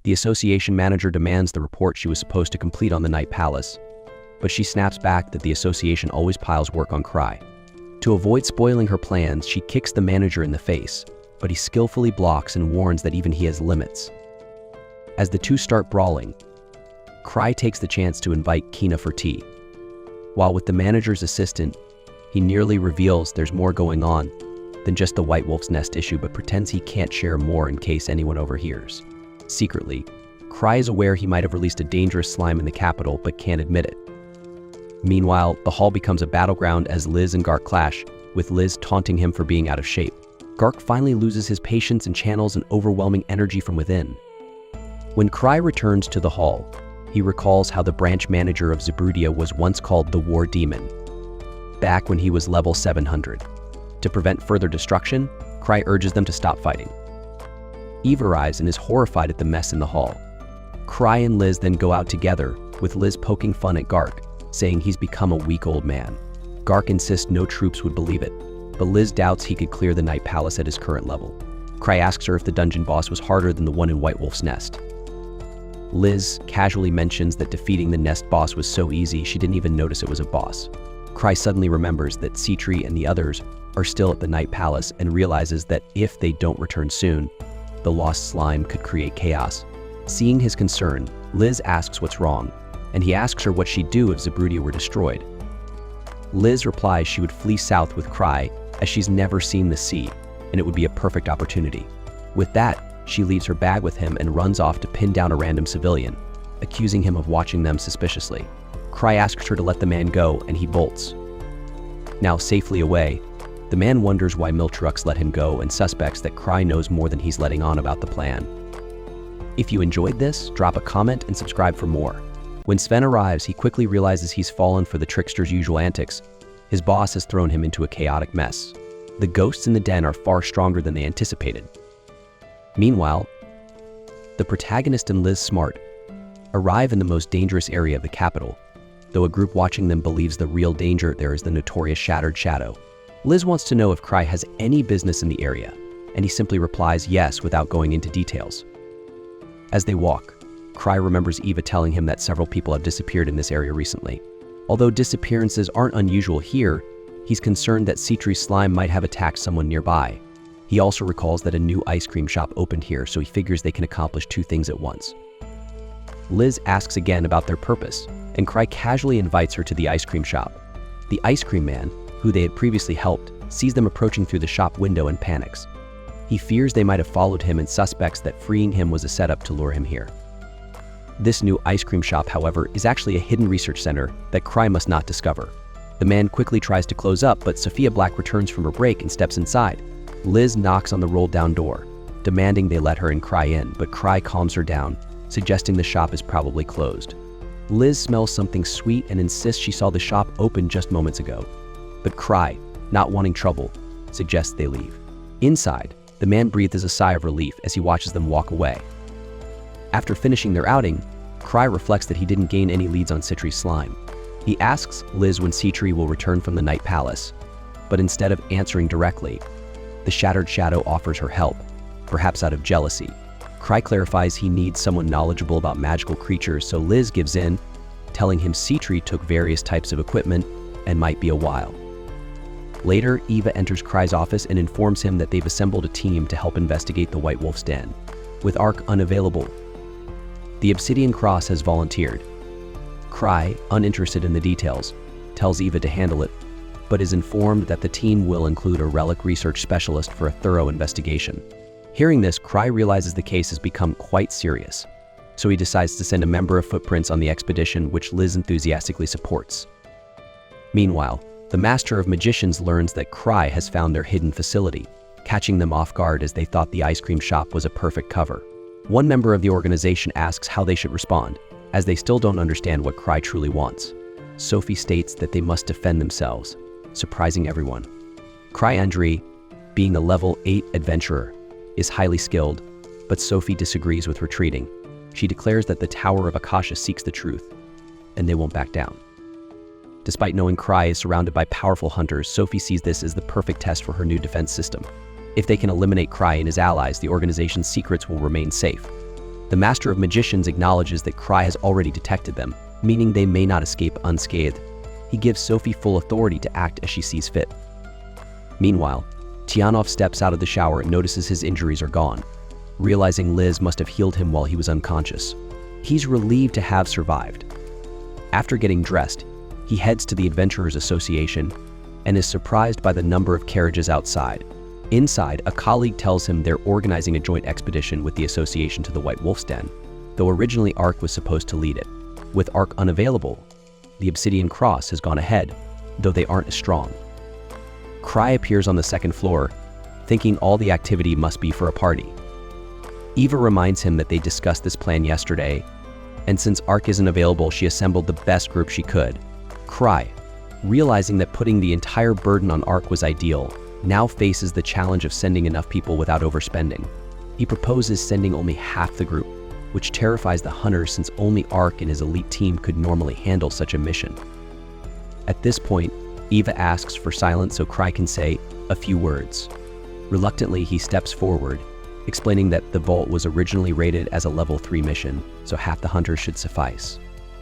The association manager demands the report she was supposed to complete on the Night Palace, but she snaps back that the association always piles work on Cry. To avoid spoiling her plans, she kicks the manager in the face, but he skillfully blocks and warns that even he has limits. As the two start brawling, Cry takes the chance to invite Kina for tea. While with the manager's assistant, he nearly reveals there's more going on than just the white wolf's nest issue, but pretends he can't share more in case anyone overhears. Secretly, Cry is aware he might have released a dangerous slime in the capital, but can't admit it. Meanwhile, the hall becomes a battleground as Liz and Gark clash, with Liz taunting him for being out of shape. Gark finally loses his patience and channels an overwhelming energy from within. When Cry returns to the hall, he recalls how the branch manager of Zabrudia was once called the War Demon, back when he was level 700. To prevent further destruction, Cry urges them to stop fighting. Eve arrives and is horrified at the mess in the hall. Cry and Liz then go out together, with Liz poking fun at Gark, saying he's become a weak old man. Gark insists no troops would believe it, but Liz doubts he could clear the Night Palace at his current level. Cry asks her if the dungeon boss was harder than the one in White Wolf's Nest. Liz casually mentions that defeating the nest boss was so easy she didn't even notice it was a boss. Cry suddenly remembers that Citri and the others are still at the Night Palace and realizes that if they don't return soon, the lost slime could create chaos. Seeing his concern, Liz asks what's wrong, and he asks her what she'd do if Zabrudia were destroyed. Liz replies she would flee south with Cry, as she's never seen the sea, and it would be a perfect opportunity. With that, she leaves her bag with him and runs off to pin down a random civilian, accusing him of watching them suspiciously. Cry asks her to let the man go, and he bolts. Now safely away, the man wonders why Miltrux let him go and suspects that Cry knows more than he's letting on about the plan. If you enjoyed this, drop a comment and subscribe for more. When Sven arrives, he quickly realizes he's fallen for the trickster's usual antics. His boss has thrown him into a chaotic mess. The ghosts in the den are far stronger than they anticipated. Meanwhile, the protagonist and Liz Smart arrive in the most dangerous area of the capital, though a group watching them believes the real danger there is the notorious Shattered Shadow. Liz wants to know if Cry has any business in the area, and he simply replies yes without going into details. As they walk, Cry remembers Eva telling him that several people have disappeared in this area recently. Although disappearances aren't unusual here, he's concerned that Citri's slime might have attacked someone nearby. He also recalls that a new ice cream shop opened here, so he figures they can accomplish two things at once. Liz asks again about their purpose, and Cry casually invites her to the ice cream shop. The ice cream man, who they had previously helped, sees them approaching through the shop window and panics. He fears they might have followed him and suspects that freeing him was a setup to lure him here. This new ice cream shop, however, is actually a hidden research center that Cry must not discover. The man quickly tries to close up, but Sophia Black returns from her break and steps inside. Liz knocks on the rolled-down door, demanding they let her and Cry in, but Cry calms her down, suggesting the shop is probably closed. Liz smells something sweet and insists she saw the shop open just moments ago. But Cry, not wanting trouble, suggests they leave. Inside, the man breathes a sigh of relief as he watches them walk away. After finishing their outing, Cry reflects that he didn't gain any leads on Citri's slime. He asks Liz when Citri will return from the Night Palace, but instead of answering directly, the Shattered Shadow offers her help, perhaps out of jealousy. Cry clarifies he needs someone knowledgeable about magical creatures, so Liz gives in, telling him Citri took various types of equipment and might be a while. Later, Eva enters Cry's office and informs him that they've assembled a team to help investigate the White Wolf's den. With Ark unavailable, the Obsidian Cross has volunteered. Cry, uninterested in the details, tells Eva to handle it, but is informed that the team will include a relic research specialist for a thorough investigation. Hearing this, Cry realizes the case has become quite serious, so he decides to send a member of Footprints on the expedition, which Liz enthusiastically supports. Meanwhile, the Master of Magicians learns that Cry has found their hidden facility, catching them off guard as they thought the ice cream shop was a perfect cover. One member of the organization asks how they should respond, as they still don't understand what Cry truly wants. Sophie states that they must defend themselves, surprising everyone. Cry-Andrei, being a level 8 adventurer, is highly skilled, but Sophie disagrees with retreating. She declares that the Tower of Akasha seeks the truth, and they won't back down. Despite knowing Cry is surrounded by powerful hunters, Sophie sees this as the perfect test for her new defense system. If they can eliminate Cry and his allies, the organization's secrets will remain safe. The Master of Magicians acknowledges that Cry has already detected them, meaning they may not escape unscathed. He gives Sophie full authority to act as she sees fit. Meanwhile, Tianov steps out of the shower and notices his injuries are gone, realizing Liz must have healed him while he was unconscious. He's relieved to have survived. After getting dressed, he heads to the Adventurers Association and is surprised by the number of carriages outside. Inside, a colleague tells him they're organizing a joint expedition with the Association to the White Wolf's Den, though originally Ark was supposed to lead it. With Ark unavailable, the Obsidian Cross has gone ahead, though they aren't as strong. Cry appears on the second floor, thinking all the activity must be for a party. Eva reminds him that they discussed this plan yesterday, and since Ark isn't available, she assembled the best group she could. Cry, realizing that putting the entire burden on Ark was ideal, now faces the challenge of sending enough people without overspending. He proposes sending only half the group, which terrifies the hunters since only Ark and his elite team could normally handle such a mission. At this point, Eva asks for silence so Cry can say a few words. Reluctantly, he steps forward, explaining that the vault was originally rated as a level 3 mission, so half the hunters should suffice.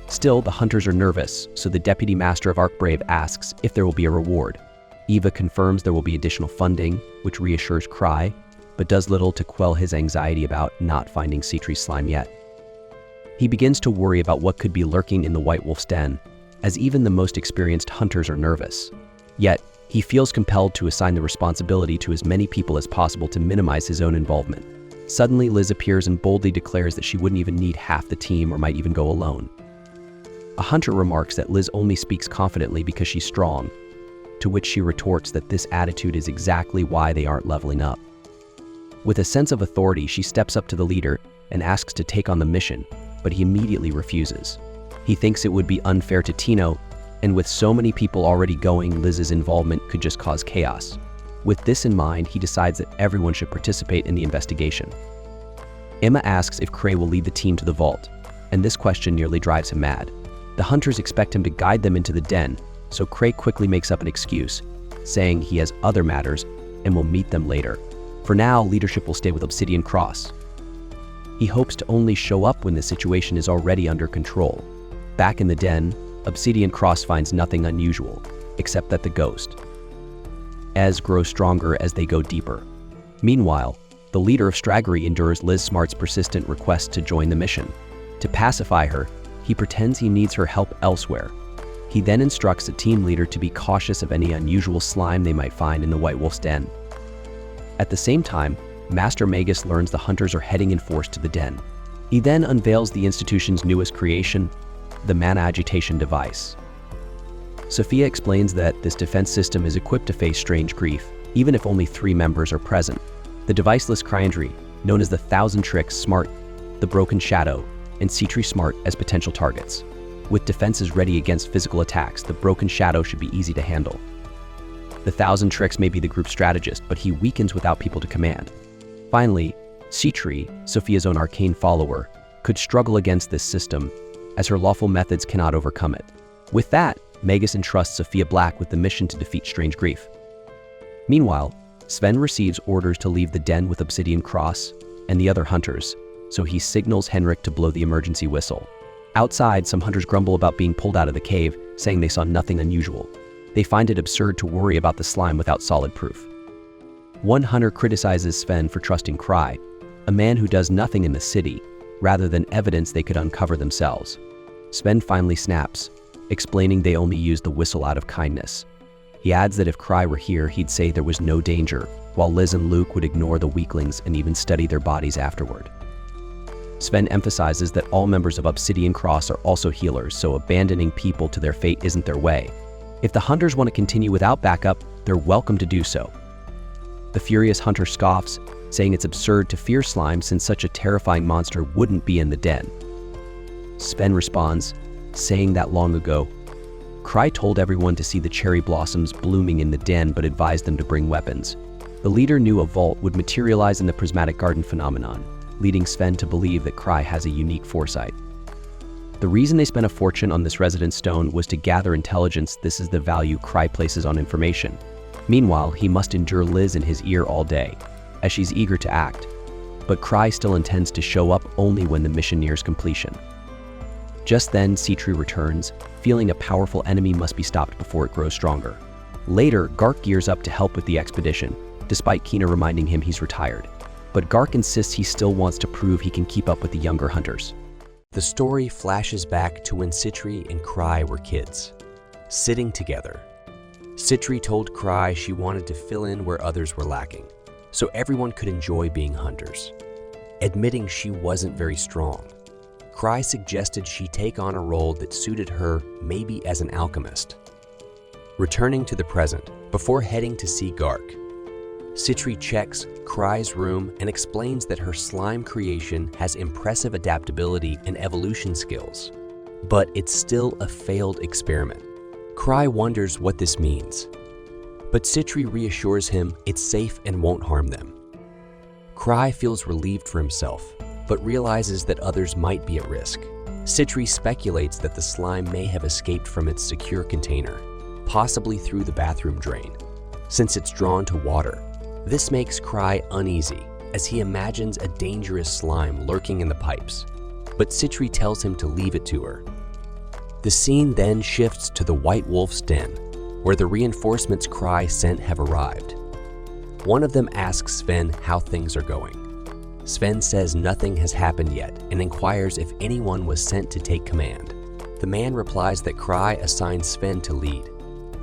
Still, the hunters are nervous, so the Deputy Master of Arkbrave asks if there will be a reward. Eva confirms there will be additional funding, which reassures Cry, but does little to quell his anxiety about not finding Sitri's slime yet. He begins to worry about what could be lurking in the White Wolf's den, as even the most experienced hunters are nervous. Yet, he feels compelled to assign the responsibility to as many people as possible to minimize his own involvement. Suddenly, Liz appears and boldly declares that she wouldn't even need half the team or might even go alone. A hunter remarks that Liz only speaks confidently because she's strong, to which she retorts that this attitude is exactly why they aren't leveling up. With a sense of authority, she steps up to the leader and asks to take on the mission, but he immediately refuses. He thinks it would be unfair to Tino, and with so many people already going, Liz's involvement could just cause chaos. With this in mind, he decides that everyone should participate in the investigation. Emma asks if Cray will lead the team to the vault, and this question nearly drives him mad. The hunters expect him to guide them into the den, so Cray quickly makes up an excuse, saying he has other matters and will meet them later. For now, leadership will stay with Obsidian Cross. He hopes to only show up when the situation is already under control. Back in the den, Obsidian Cross finds nothing unusual, except that the ghost Ez grows stronger as they go deeper. Meanwhile, the leader of Straggery endures Liz Smart's persistent request to join the mission. To pacify her, he pretends he needs her help elsewhere. He then instructs the team leader to be cautious of any unusual slime they might find in the White Wolf's den. At the same time, Master Magus learns the hunters are heading in force to the den. He then unveils the institution's newest creation, the mana agitation device. Sophia explains that this defense system is equipped to face strange grief, even if only 3 members are present. The device lists Cryandry, known as the Thousand Tricks Smart, the Broken Shadow, and Sitri Smart as potential targets. With defenses ready against physical attacks, the Broken Shadow should be easy to handle. The Thousand Tricks may be the group's strategist, but he weakens without people to command. Finally, Sitri, Sophia's own arcane follower, could struggle against this system, as her lawful methods cannot overcome it. With that, Magus entrusts Sophia Black with the mission to defeat Strange Grief. Meanwhile, Sven receives orders to leave the den with Obsidian Cross and the other hunters, so he signals Henrik to blow the emergency whistle. Outside, some hunters grumble about being pulled out of the cave, saying they saw nothing unusual. They find it absurd to worry about the slime without solid proof. One hunter criticizes Sven for trusting Cry, a man who does nothing in the city, rather than evidence they could uncover themselves. Sven finally snaps, explaining they only used the whistle out of kindness. He adds that if Cry were here, he'd say there was no danger, while Liz and Luke would ignore the weaklings and even study their bodies afterward. Sven emphasizes that all members of Obsidian Cross are also healers, so abandoning people to their fate isn't their way. If the hunters want to continue without backup, they're welcome to do so. The furious hunter scoffs, saying it's absurd to fear slime since such a terrifying monster wouldn't be in the den. Sven responds, saying that long ago, Cry told everyone to see the cherry blossoms blooming in the den but advised them to bring weapons. The leader knew a vault would materialize in the prismatic garden phenomenon, leading Sven to believe that Cry has a unique foresight. The reason they spent a fortune on this resident stone was to gather intelligence. This is the value Cry places on information. Meanwhile, he must endure Liz in his ear all day, as she's eager to act, but Cry still intends to show up only when the mission nears completion. Just then, Sitri returns, feeling a powerful enemy must be stopped before it grows stronger. Later, Gark gears up to help with the expedition, despite Kina reminding him he's retired. But Gark insists he still wants to prove he can keep up with the younger hunters. The story flashes back to when Sitri and Cry were kids, sitting together. Citri told Cry she wanted to fill in where others were lacking, so everyone could enjoy being hunters. Admitting she wasn't very strong, Cry suggested she take on a role that suited her, maybe as an alchemist. Returning to the present, before heading to see Gark, Citri checks Cry's room and explains that her slime creation has impressive adaptability and evolution skills, but it's still a failed experiment. Cry wonders what this means, but Citri reassures him it's safe and won't harm them. Cry feels relieved for himself, but realizes that others might be at risk. Citri speculates that the slime may have escaped from its secure container, possibly through the bathroom drain, since it's drawn to water. This makes Cry uneasy, as he imagines a dangerous slime lurking in the pipes, but Citri tells him to leave it to her. The scene then shifts to the White Wolf's den, where the reinforcements Cry sent have arrived. One of them asks Sven how things are going. Sven says nothing has happened yet and inquires if anyone was sent to take command. The man replies that Cry assigned Sven to lead.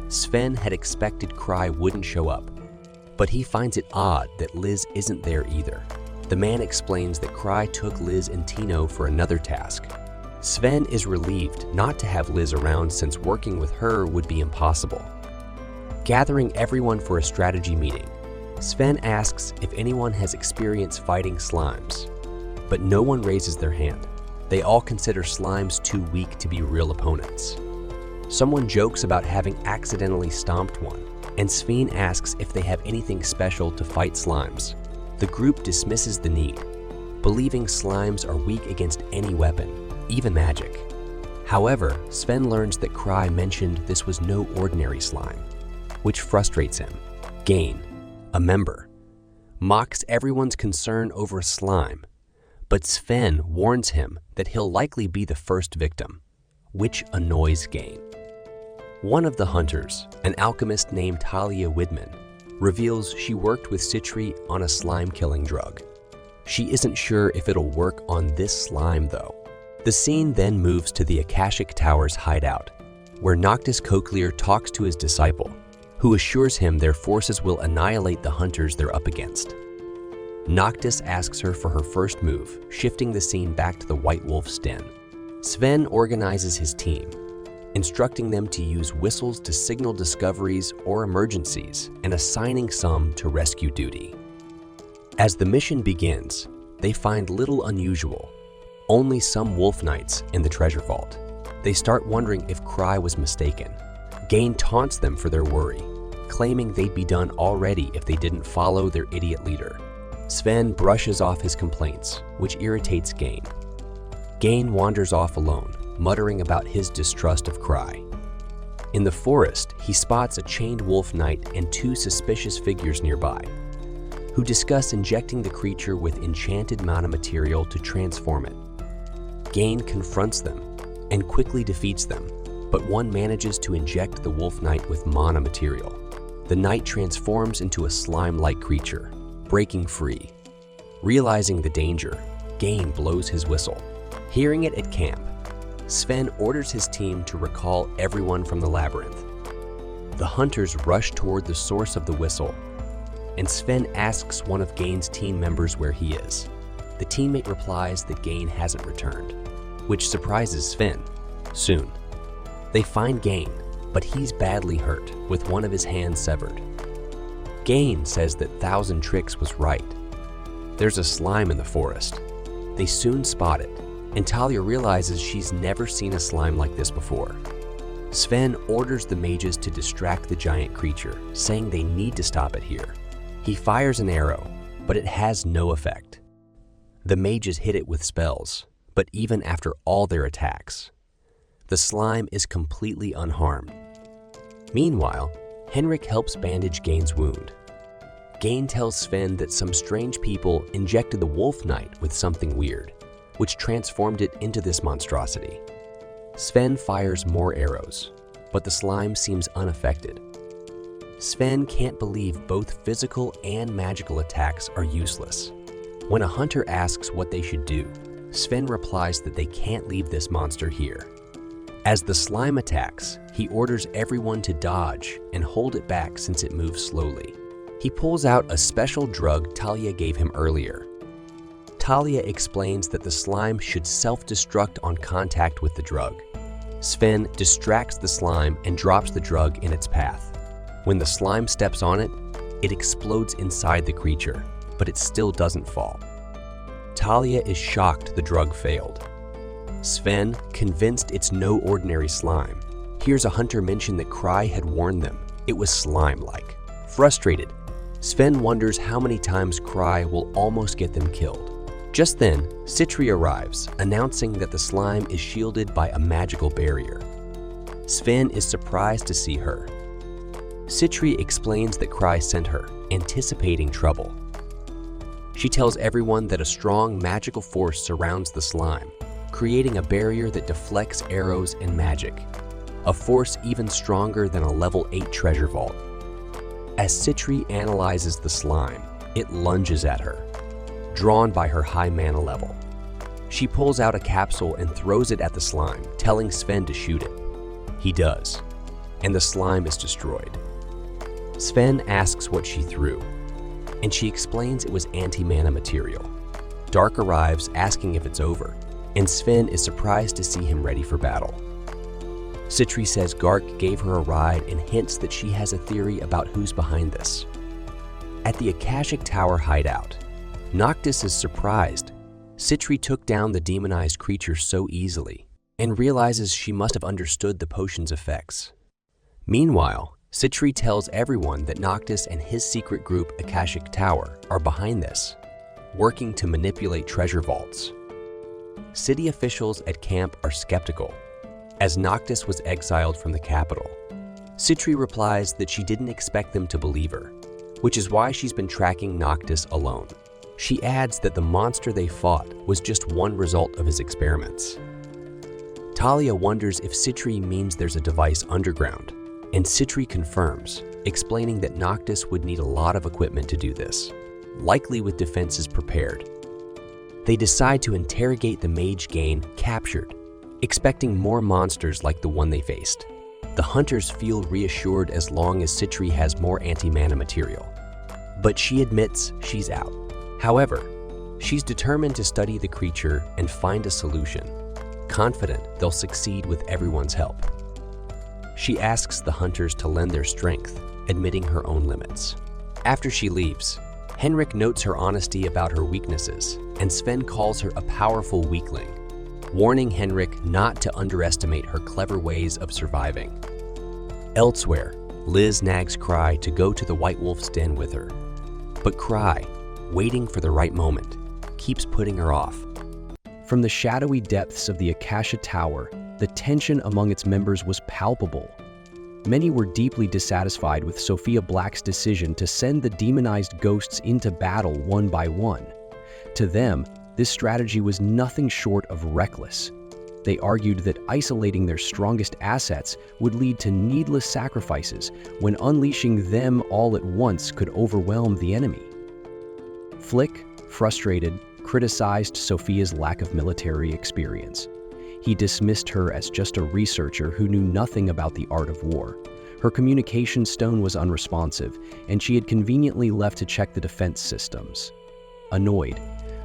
Sven had expected Cry wouldn't show up, but he finds it odd that Liz isn't there either. The man explains that Cry took Liz and Tino for another task. Sven is relieved not to have Liz around since working with her would be impossible. Gathering everyone for a strategy meeting, Sven asks if anyone has experience fighting slimes, but no one raises their hand. They all consider slimes too weak to be real opponents. Someone jokes about having accidentally stomped one, and Sven asks if they have anything special to fight slimes. The group dismisses the need, believing slimes are weak against any weapon, even magic. However, Sven learns that Cry mentioned this was no ordinary slime, which frustrates him. Gain, a member, mocks everyone's concern over a slime, but Sven warns him that he'll likely be the first victim, which annoys Gain. One of the hunters, an alchemist named Talia Widman, reveals she worked with Citri on a slime-killing drug. She isn't sure if it'll work on this slime, though. The scene then moves to the Akashic Tower's hideout, where Noctis Cochlear talks to his disciple, who assures him their forces will annihilate the hunters they're up against. Noctis asks her for her first move, shifting the scene back to the White Wolf's den. Sven organizes his team, instructing them to use whistles to signal discoveries or emergencies and assigning some to rescue duty. As the mission begins, they find little unusual, only some wolf knights in the treasure vault. They start wondering if Cry was mistaken. Gain taunts them for their worry, claiming they'd be done already if they didn't follow their idiot leader. Sven brushes off his complaints, which irritates Gain. Gain wanders off alone, muttering about his distrust of Cry. In the forest, he spots a chained wolf knight and two suspicious figures nearby, who discuss injecting the creature with enchanted mana material to transform it. Gain confronts them and quickly defeats them, but one manages to inject the wolf knight with mana material. The knight transforms into a slime-like creature, breaking free. Realizing the danger, Gain blows his whistle. Hearing it at camp, Sven orders his team to recall everyone from the labyrinth. The hunters rush toward the source of the whistle, and Sven asks one of Gain's team members where he is. The teammate replies that Gain hasn't returned, which surprises Sven. Soon, they find Gain, but he's badly hurt, with one of his hands severed. Gain says that Thousand Tricks was right. There's a slime in the forest. They soon spot it, and Talia realizes she's never seen a slime like this before. Sven orders the mages to distract the giant creature, saying they need to stop it here. He fires an arrow, but it has no effect. The mages hit it with spells, but even after all their attacks, the slime is completely unharmed. Meanwhile, Henrik helps bandage Gain's wound. Gain tells Sven that some strange people injected the wolf knight with something weird, which transformed it into this monstrosity. Sven fires more arrows, but the slime seems unaffected. Sven can't believe both physical and magical attacks are useless. When a hunter asks what they should do, Sven replies that they can't leave this monster here. As the slime attacks, he orders everyone to dodge and hold it back since it moves slowly. He pulls out a special drug Talia gave him earlier. Talia explains that the slime should self-destruct on contact with the drug. Sven distracts the slime and drops the drug in its path. When the slime steps on it, it explodes inside the creature, but it still doesn't fall. Talia is shocked the drug failed. Sven, convinced it's no ordinary slime, hears a hunter mention that Cry had warned them it was slime-like. Frustrated, Sven wonders how many times Cry will almost get them killed. Just then, Citri arrives, announcing that the slime is shielded by a magical barrier. Sven is surprised to see her. Citri explains that Cry sent her, anticipating trouble. She tells everyone that a strong magical force surrounds the slime, creating a barrier that deflects arrows and magic, a force even stronger than a level 8 treasure vault. As Citri analyzes the slime, it lunges at her, drawn by her high mana level. She pulls out a capsule and throws it at the slime, telling Sven to shoot it. He does, and the slime is destroyed. Sven asks what she threw, and she explains it was anti-mana material. Dark arrives asking if it's over, and Sven is surprised to see him ready for battle. Citri says Gark gave her a ride and hints that she has a theory about who's behind this. At the Akashic Tower hideout, Noctis is surprised. Citri took down the demonized creature so easily and realizes she must have understood the potion's effects. Meanwhile, Citri tells everyone that Noctis and his secret group Akashic Tower are behind this, working to manipulate treasure vaults. City officials at camp are skeptical, as Noctis was exiled from the capital. Citri replies that she didn't expect them to believe her, which is why she's been tracking Noctis alone. She adds that the monster they fought was just one result of his experiments. Talia wonders if Citri means there's a device underground, and Citri confirms, explaining that Noctis would need a lot of equipment to do this, likely with defenses prepared. They decide to interrogate the mage Gain captured, expecting more monsters like the one they faced. The hunters feel reassured as long as Citri has more anti-mana material, but she admits she's out. However, she's determined to study the creature and find a solution, confident they'll succeed with everyone's help. She asks the hunters to lend their strength, admitting her own limits. After she leaves, Henrik notes her honesty about her weaknesses, and Sven calls her a powerful weakling, warning Henrik not to underestimate her clever ways of surviving. Elsewhere, Liz nags Cry to go to the White Wolf's den with her, but Cry, waiting for the right moment, keeps putting her off. From the shadowy depths of the Akasha Tower, the tension among its members was palpable. Many were deeply dissatisfied with Sophia Black's decision to send the demonized ghosts into battle one by one. To them, this strategy was nothing short of reckless. They argued that isolating their strongest assets would lead to needless sacrifices when unleashing them all at once could overwhelm the enemy. Flick, frustrated, criticized Sophia's lack of military experience. He dismissed her as just a researcher who knew nothing about the art of war. Her communication stone was unresponsive, and she had conveniently left to check the defense systems. Annoyed,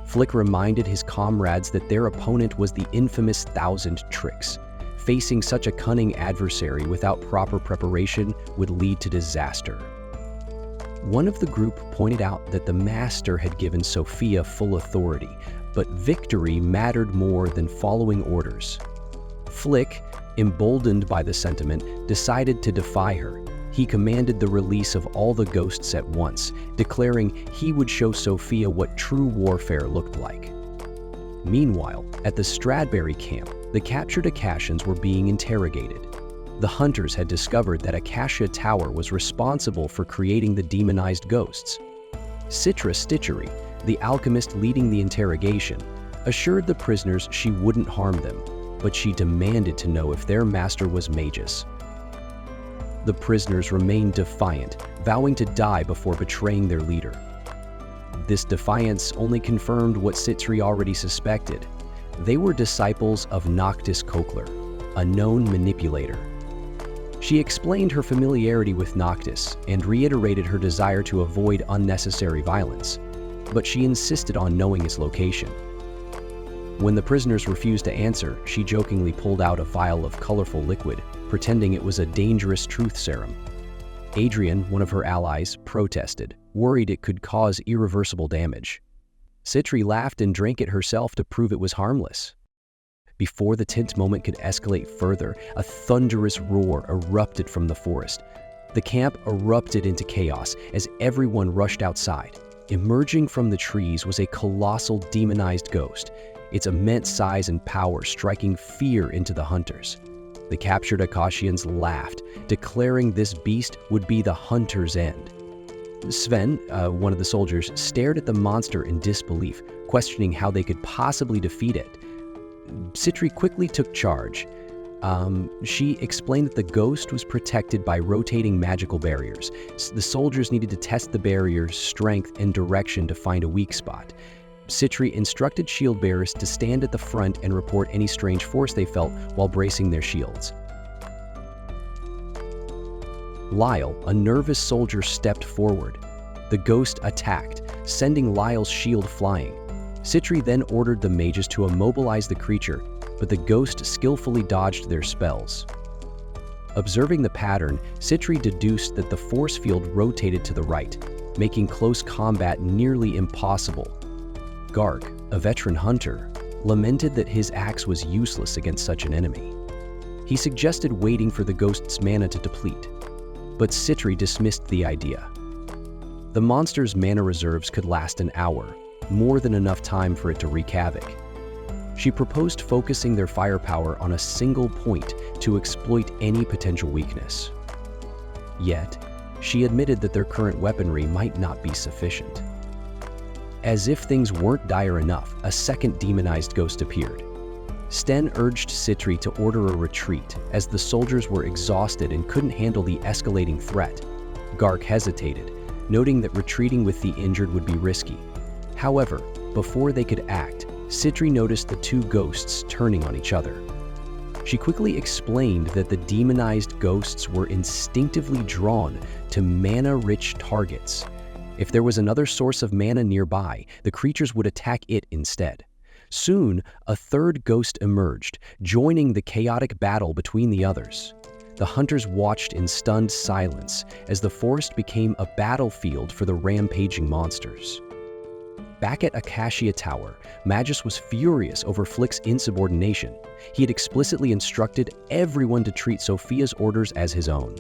Flick reminded his comrades that their opponent was the infamous Thousand Tricks. Facing such a cunning adversary without proper preparation would lead to disaster. One of the group pointed out that the Master had given Sophia full authority, but victory mattered more than following orders. Flick, emboldened by the sentiment, decided to defy her. He commanded the release of all the ghosts at once, declaring he would show Sophia what true warfare looked like. Meanwhile, at the Stradberry camp, the captured Akashians were being interrogated. The hunters had discovered that Akasha Tower was responsible for creating the demonized ghosts. Citra Stitchery, the alchemist leading the interrogation, assured the prisoners she wouldn't harm them, but she demanded to know if their master was Magus. The prisoners remained defiant, vowing to die before betraying their leader. This defiance only confirmed what Citri already suspected. They were disciples of Noctis Kokler, a known manipulator. She explained her familiarity with Noctis and reiterated her desire to avoid unnecessary violence, but she insisted on knowing his location. When the prisoners refused to answer, she jokingly pulled out a vial of colorful liquid, pretending it was a dangerous truth serum. Adrian, one of her allies, protested, worried it could cause irreversible damage. Citri laughed and drank it herself to prove it was harmless. Before the tense moment could escalate further, a thunderous roar erupted from the forest. The camp erupted into chaos as everyone rushed outside. Emerging from the trees was a colossal demonized ghost, its immense size and power striking fear into the hunters. The captured Akashians laughed, declaring this beast would be the hunter's end. Sven, one of the soldiers, stared at the monster in disbelief, questioning how they could possibly defeat it. Citri quickly took charge. She explained that the ghost was protected by rotating magical barriers. The soldiers needed to test the barrier's strength and direction to find a weak spot. Citri instructed shield bearers to stand at the front and report any strange force they felt while bracing their shields. Lyle, a nervous soldier, stepped forward. The ghost attacked, sending Lyle's shield flying. Citri then ordered the mages to immobilize the creature, but the ghost skillfully dodged their spells. Observing the pattern, Citri deduced that the force field rotated to the right, making close combat nearly impossible. Gark, a veteran hunter, lamented that his axe was useless against such an enemy. He suggested waiting for the ghost's mana to deplete, but Citri dismissed the idea. The monster's mana reserves could last an hour, more than enough time for it to wreak havoc. She proposed focusing their firepower on a single point to exploit any potential weakness. Yet, she admitted that their current weaponry might not be sufficient. As if things weren't dire enough, a second demonized ghost appeared. Sten urged Citri to order a retreat, as the soldiers were exhausted and couldn't handle the escalating threat. Gark hesitated, noting that retreating with the injured would be risky. However, before they could act, Citri noticed the two ghosts turning on each other. She quickly explained that the demonized ghosts were instinctively drawn to mana-rich targets. If there was another source of mana nearby, the creatures would attack it instead. Soon, a third ghost emerged, joining the chaotic battle between the others. The hunters watched in stunned silence as the forest became a battlefield for the rampaging monsters. Back at Acacia Tower, Magus was furious over Flick's insubordination. He had explicitly instructed everyone to treat Sophia's orders as his own.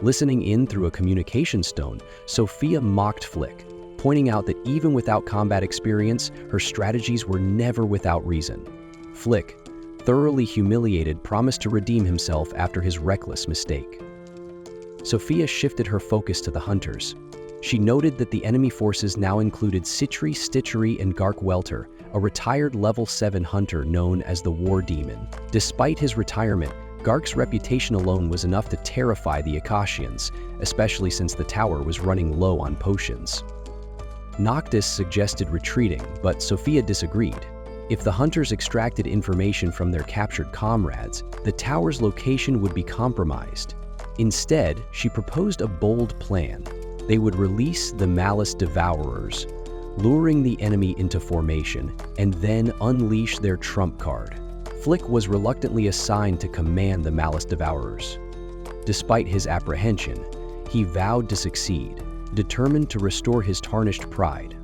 Listening in through a communication stone, Sophia mocked Flick, pointing out that even without combat experience, her strategies were never without reason. Flick, thoroughly humiliated, promised to redeem himself after his reckless mistake. Sophia shifted her focus to the hunters. She noted that the enemy forces now included Citri, Stitchery, and Gark Welter, a retired level 7 hunter known as the War Demon. Despite his retirement, Gark's reputation alone was enough to terrify the Akashians, especially since the tower was running low on potions. Noctis suggested retreating, but Sophia disagreed. If the hunters extracted information from their captured comrades, the tower's location would be compromised. Instead, she proposed a bold plan. They would release the Malice Devourers, luring the enemy into formation, and then unleash their trump card. Flick was reluctantly assigned to command the Malice Devourers. Despite his apprehension, he vowed to succeed, determined to restore his tarnished pride.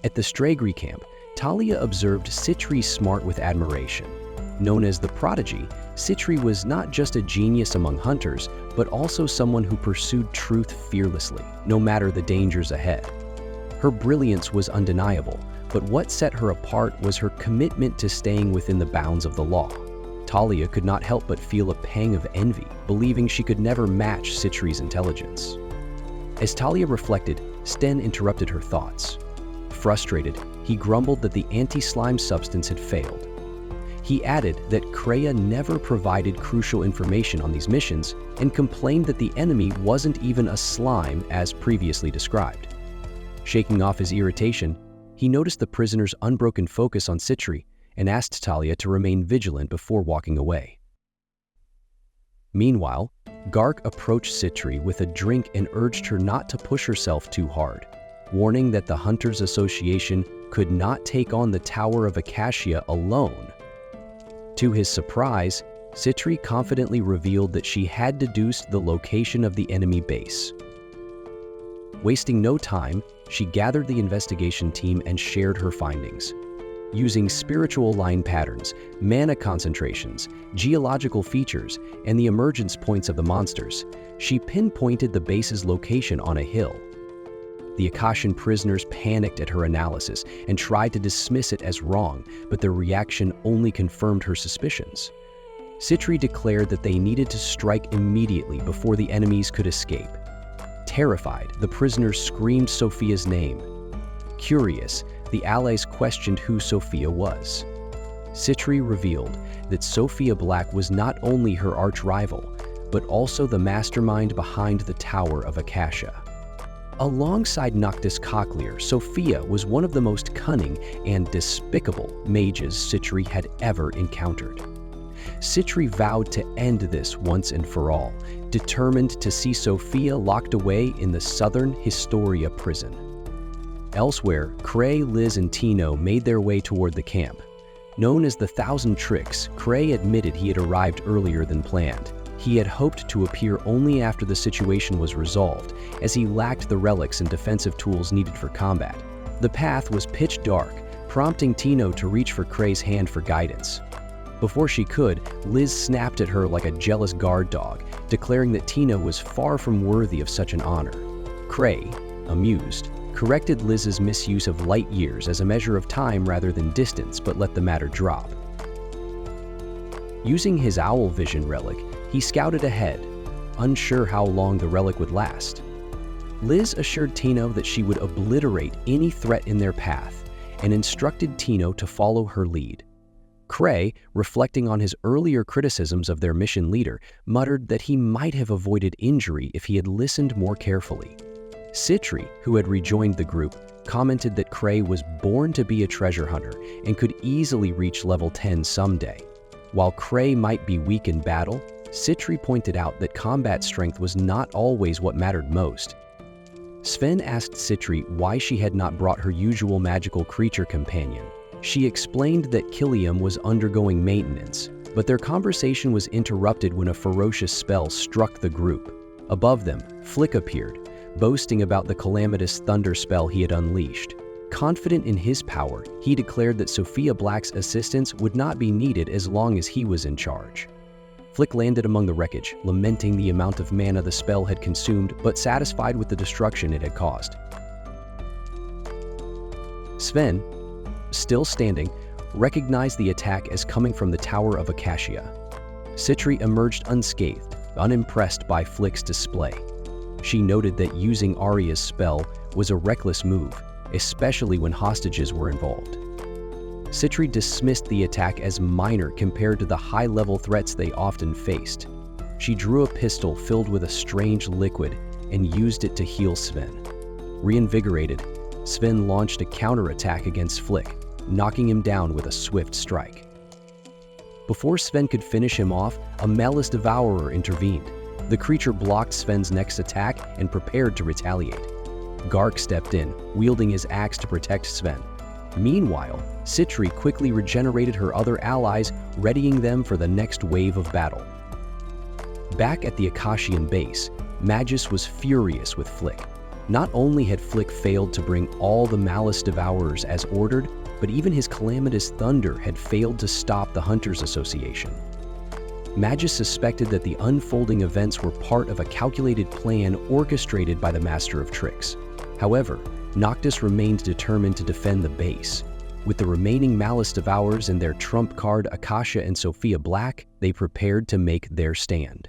At the Stragri camp, Talia observed Citri's smart with admiration. Known as the Prodigy, Citri was not just a genius among hunters, but also someone who pursued truth fearlessly, no matter the dangers ahead. Her brilliance was undeniable, but what set her apart was her commitment to staying within the bounds of the law. Talia could not help but feel a pang of envy, believing she could never match Citri's intelligence. As Talia reflected, Sten interrupted her thoughts. Frustrated, he grumbled that the anti-slime substance had failed. He added that Kreia never provided crucial information on these missions and complained that the enemy wasn't even a slime as previously described. Shaking off his irritation, he noticed the prisoner's unbroken focus on Citri and asked Talia to remain vigilant before walking away. Meanwhile, Gark approached Citri with a drink and urged her not to push herself too hard, warning that the Hunters Association could not take on the Tower of Acacia alone. To his surprise, Citri confidently revealed that she had deduced the location of the enemy base. Wasting no time, she gathered the investigation team and shared her findings. Using spiritual line patterns, mana concentrations, geological features, and the emergence points of the monsters, she pinpointed the base's location on a hill. The Akashian prisoners panicked at her analysis and tried to dismiss it as wrong, but their reaction only confirmed her suspicions. Citri declared that they needed to strike immediately before the enemies could escape. Terrified, the prisoners screamed Sophia's name. Curious, the allies questioned who Sophia was. Citri revealed that Sophia Black was not only her arch-rival, but also the mastermind behind the Tower of Acacia. Alongside Noctis Cochlear, Sophia was one of the most cunning and despicable mages Citri had ever encountered. Citri vowed to end this once and for all, determined to see Sophia locked away in the Southern Historia prison. Elsewhere, Cray, Liz, and Tino made their way toward the camp. Known as the Thousand Tricks, Cray admitted he had arrived earlier than planned. He had hoped to appear only after the situation was resolved, as he lacked the relics and defensive tools needed for combat. The path was pitch dark, prompting Tino to reach for Cray's hand for guidance. Before she could, Liz snapped at her like a jealous guard dog, declaring that Tino was far from worthy of such an honor. Cray, amused, corrected Liz's misuse of light years as a measure of time rather than distance, but let the matter drop. Using his owl vision relic, he scouted ahead, unsure how long the relic would last. Liz assured Tino that she would obliterate any threat in their path, and instructed Tino to follow her lead. Cray, reflecting on his earlier criticisms of their mission leader, muttered that he might have avoided injury if he had listened more carefully. Citri, who had rejoined the group, commented that Cray was born to be a treasure hunter and could easily reach level 10 someday. While Cray might be weak in battle, Citri pointed out that combat strength was not always what mattered most. Sven asked Citri why she had not brought her usual magical creature companion. She explained that Killiam was undergoing maintenance, but their conversation was interrupted when a ferocious spell struck the group. Above them, Flick appeared, boasting about the calamitous thunder spell he had unleashed. Confident in his power, he declared that Sophia Black's assistance would not be needed as long as he was in charge. Flick landed among the wreckage, lamenting the amount of mana the spell had consumed, but satisfied with the destruction it had caused. Sven, still standing, recognized the attack as coming from the Tower of Acacia. Citri emerged unscathed, unimpressed by Flick's display. She noted that using Arya's spell was a reckless move, especially when hostages were involved. Citri dismissed the attack as minor compared to the high-level threats they often faced. She drew a pistol filled with a strange liquid and used it to heal Sven. Reinvigorated, Sven launched a counterattack against Flick, knocking him down with a swift strike. Before Sven could finish him off, a Malice Devourer intervened. The creature blocked Sven's next attack and prepared to retaliate. Gark stepped in, wielding his axe to protect Sven. Meanwhile, Citri quickly regenerated her other allies, readying them for the next wave of battle. Back at the Akashian base, Magus was furious with Flick. Not only had Flick failed to bring all the Malice Devourers as ordered, but even his calamitous thunder had failed to stop the Hunters Association. Magus suspected that the unfolding events were part of a calculated plan orchestrated by the Master of Tricks. However, Noctis remained determined to defend the base. With the remaining Malice Devourers and their trump card Acacia and Sophia Black, they prepared to make their stand.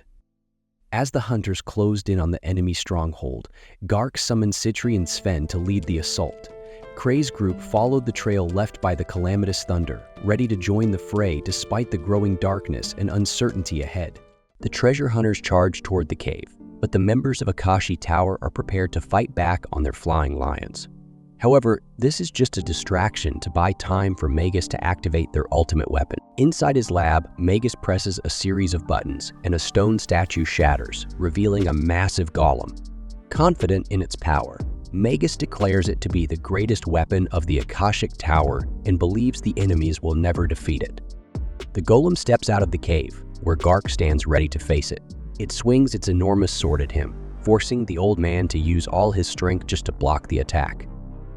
As the hunters closed in on the enemy stronghold, Gark summoned Citri and Sven to lead the assault. Cray's group followed the trail left by the calamitous thunder, ready to join the fray despite the growing darkness and uncertainty ahead. The treasure hunters charge toward the cave, but the members of Akashi Tower are prepared to fight back on their flying lions. However, this is just a distraction to buy time for Magus to activate their ultimate weapon. Inside his lab, Magus presses a series of buttons, and a stone statue shatters, revealing a massive golem. Confident in its power, Magus declares it to be the greatest weapon of the Akashic Tower and believes the enemies will never defeat it. The golem steps out of the cave, where Gark stands ready to face it. It swings its enormous sword at him, forcing the old man to use all his strength just to block the attack.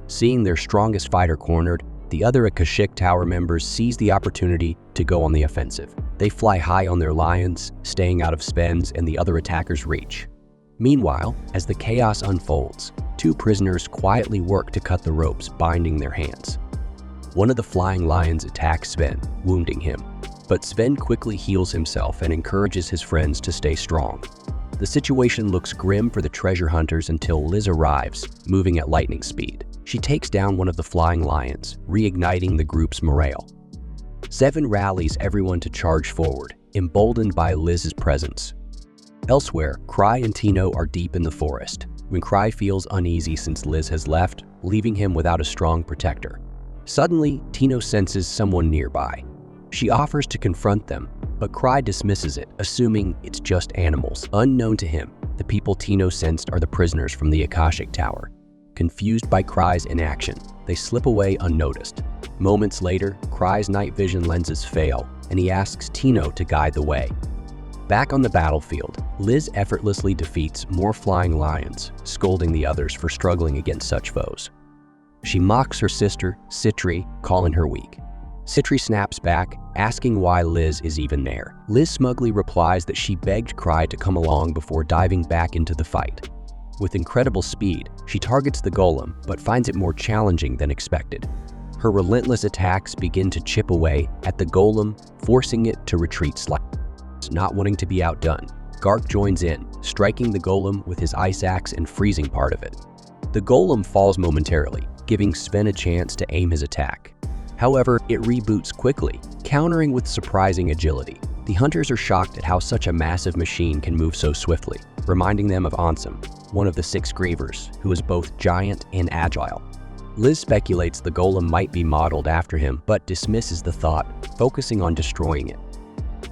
Seeing their strongest fighter cornered, the other Akashic Tower members seize the opportunity to go on the offensive. They fly high on their lions, staying out of Sven's and the other attackers' reach. Meanwhile, as the chaos unfolds, two prisoners quietly work to cut the ropes binding their hands. One of the flying lions attacks Sven, wounding him, but Sven quickly heals himself and encourages his friends to stay strong. The situation looks grim for the treasure hunters until Liz arrives, moving at lightning speed. She takes down one of the flying lions, reigniting the group's morale. Seven rallies everyone to charge forward, emboldened by Liz's presence. Elsewhere, Cry and Tino are deep in the forest, when Cry feels uneasy since Liz has left, leaving him without a strong protector. Suddenly, Tino senses someone nearby. She offers to confront them, but Cry dismisses it, assuming it's just animals. Unknown to him, the people Tino sensed are the prisoners from the Akashic Tower. Confused by Cry's inaction, they slip away unnoticed. Moments later, Cry's night vision lenses fail, and he asks Tino to guide the way. Back on the battlefield, Liz effortlessly defeats more flying lions, scolding the others for struggling against such foes. She mocks her sister, Citri, calling her weak. Citri snaps back, asking why Liz is even there. Liz smugly replies that she begged Cry to come along before diving back into the fight. With incredible speed, she targets the golem, but finds it more challenging than expected. Her relentless attacks begin to chip away at the golem, forcing it to retreat slightly. Not wanting to be outdone, Gark joins in, striking the golem with his ice axe and freezing part of it. The golem falls momentarily, giving Sven a chance to aim his attack. However, it reboots quickly, countering with surprising agility. The hunters are shocked at how such a massive machine can move so swiftly, reminding them of Ansem, one of the 6 grievers, who is both giant and agile. Liz speculates the golem might be modeled after him, but dismisses the thought, focusing on destroying it.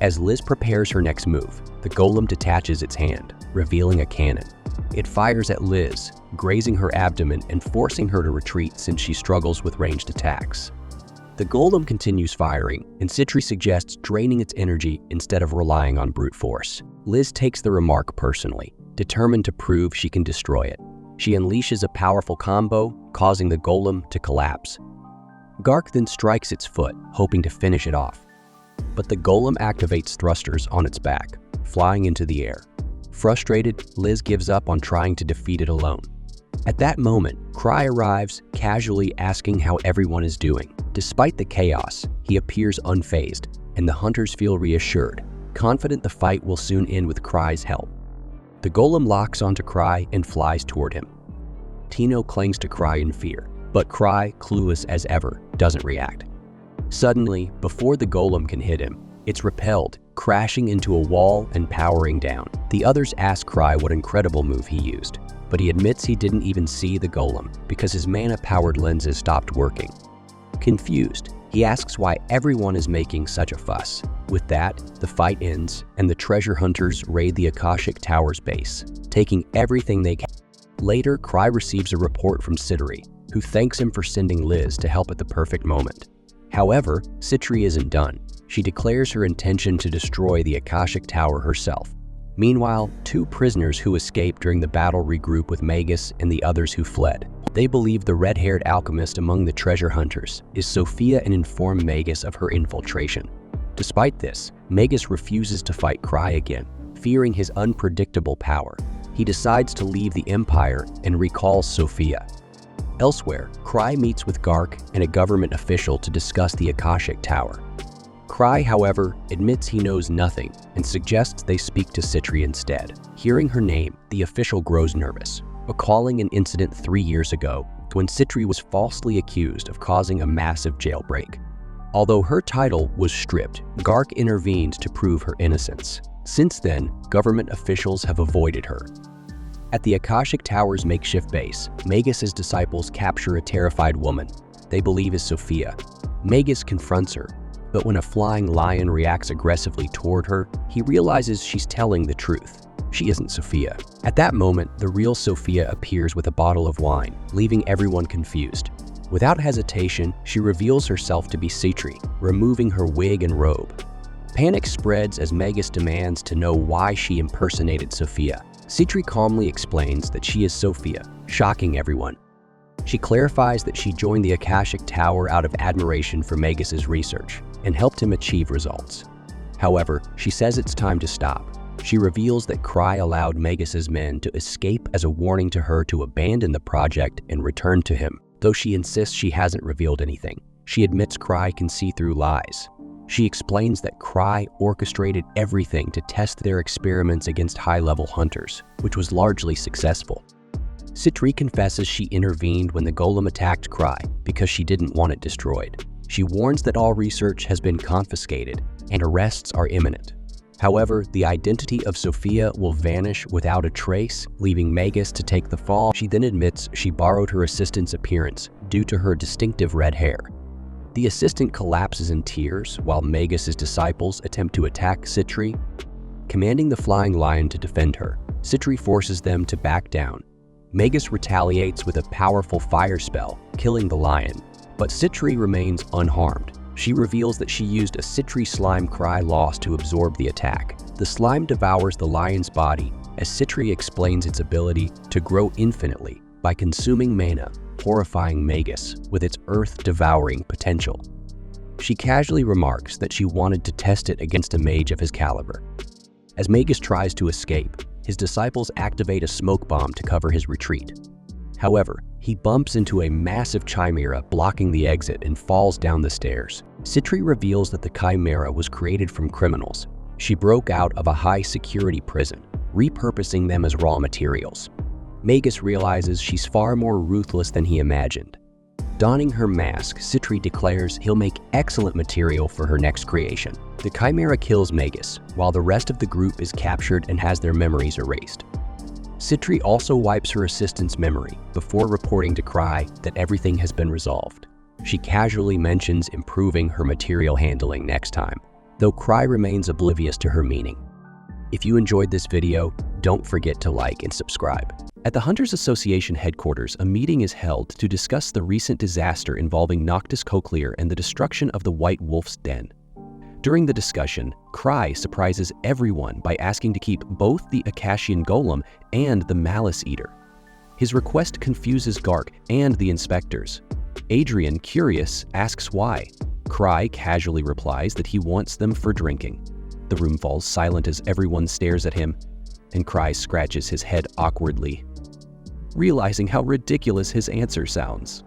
As Liz prepares her next move, the golem detaches its hand, revealing a cannon. It fires at Liz, grazing her abdomen and forcing her to retreat since she struggles with ranged attacks. The golem continues firing, and Citri suggests draining its energy instead of relying on brute force. Liz takes the remark personally, determined to prove she can destroy it. She unleashes a powerful combo, causing the golem to collapse. Gark then strikes its foot, hoping to finish it off. But the golem activates thrusters on its back, flying into the air. Frustrated, Liz gives up on trying to defeat it alone. At that moment, Cry arrives, casually asking how everyone is doing. Despite the chaos, he appears unfazed, and the hunters feel reassured, confident the fight will soon end with Cry's help. The golem locks onto Cry and flies toward him. Tino clings to Cry in fear, but Cry, clueless as ever, doesn't react. Suddenly, before the golem can hit him, it's repelled, crashing into a wall and powering down. The others ask Cry what incredible move he used, but he admits he didn't even see the golem because his mana-powered lenses stopped working. Confused, he asks why everyone is making such a fuss. With that, the fight ends, and the treasure hunters raid the Akashic Tower's base, taking everything they can. Later, Cry receives a report from Citri, who thanks him for sending Liz to help at the perfect moment. However, Citri isn't done. She declares her intention to destroy the Akashic Tower herself. Meanwhile, 2 prisoners who escaped during the battle regroup with Magus and the others who fled. They believe the red-haired alchemist among the treasure hunters is Sophia and inform Magus of her infiltration. Despite this, Magus refuses to fight Cry again, fearing his unpredictable power. He decides to leave the Empire and recalls Sophia. Elsewhere, Cry meets with Gark and a government official to discuss the Akashic Tower. Cry, however, admits he knows nothing and suggests they speak to Citri instead. Hearing her name, the official grows nervous, recalling an incident 3 years ago when Citri was falsely accused of causing a massive jailbreak. Although her title was stripped, Gark intervened to prove her innocence. Since then, government officials have avoided her. At the Akashic Tower's makeshift base, Magus's disciples capture a terrified woman they believe is Sophia. Magus confronts her, but when a flying lion reacts aggressively toward her, he realizes she's telling the truth. She isn't Sophia. At that moment, the real Sophia appears with a bottle of wine, leaving everyone confused. Without hesitation, she reveals herself to be Citri, removing her wig and robe. Panic spreads as Magus demands to know why she impersonated Sophia. Citri calmly explains that she is Sophia, shocking everyone. She clarifies that she joined the Akashic Tower out of admiration for Magus's research and helped him achieve results. However, she says it's time to stop. She reveals that Cry allowed Magus's men to escape as a warning to her to abandon the project and return to him. Though she insists she hasn't revealed anything, she admits Cry can see through lies. She explains that Cry orchestrated everything to test their experiments against high-level hunters, which was largely successful. Citri confesses she intervened when the golem attacked Cry because she didn't want it destroyed. She warns that all research has been confiscated and arrests are imminent. However, the identity of Sophia will vanish without a trace, leaving Magus to take the fall. She then admits she borrowed her assistant's appearance due to her distinctive red hair. The assistant collapses in tears while Magus's disciples attempt to attack Citri. Commanding the flying lion to defend her, Citri forces them to back down. Magus retaliates with a powerful fire spell, killing the lion, but Citri remains unharmed. She reveals that she used a Citri slime Cry lost to absorb the attack. The slime devours the lion's body as Citri explains its ability to grow infinitely by consuming mana, horrifying Magus with its earth-devouring potential. She casually remarks that she wanted to test it against a mage of his caliber. As Magus tries to escape, his disciples activate a smoke bomb to cover his retreat. However, he bumps into a massive chimera blocking the exit and falls down the stairs. Citri reveals that the chimera was created from criminals. She broke out of a high-security prison, repurposing them as raw materials. Magus realizes she's far more ruthless than he imagined. Donning her mask, Citri declares he'll make excellent material for her next creation. The chimera kills Magus, while the rest of the group is captured and has their memories erased. Citri also wipes her assistant's memory before reporting to Cry that everything has been resolved. She casually mentions improving her material handling next time, though Cry remains oblivious to her meaning. If you enjoyed this video, don't forget to like and subscribe. At the Hunters Association headquarters, a meeting is held to discuss the recent disaster involving Noctis Cochlear and the destruction of the White Wolf's den. During the discussion, Cry surprises everyone by asking to keep both the Akashian Golem and the Malice Eater. His request confuses Gark and the inspectors. Adrian, curious, asks why. Cry casually replies that he wants them for drinking. The room falls silent as everyone stares at him, and Cry scratches his head awkwardly, realizing how ridiculous his answer sounds.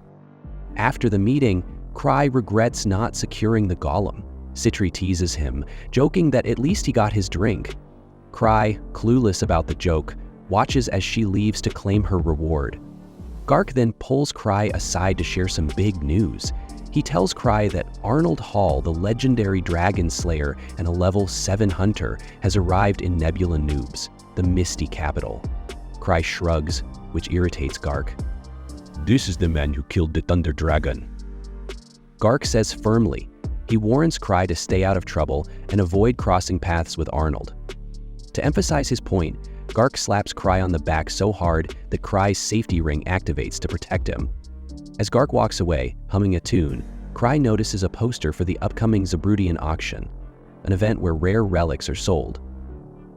After the meeting, Cry regrets not securing the golem. Citri teases him, joking that at least he got his drink. Cry, clueless about the joke, watches as she leaves to claim her reward. Gark then pulls Cry aside to share some big news. He tells Cry that Arnold Hall, the legendary dragon slayer and a level 7 hunter, has arrived in Nebula Noobs, the Misty capital. Cry shrugs, which irritates Gark. "This is the man who killed the Thunder Dragon." Gark says firmly. He warns Cry to stay out of trouble and avoid crossing paths with Arnold. To emphasize his point, Gark slaps Cry on the back so hard that Cry's safety ring activates to protect him. As Gark walks away, humming a tune, Cry notices a poster for the upcoming Zabrudian auction, an event where rare relics are sold.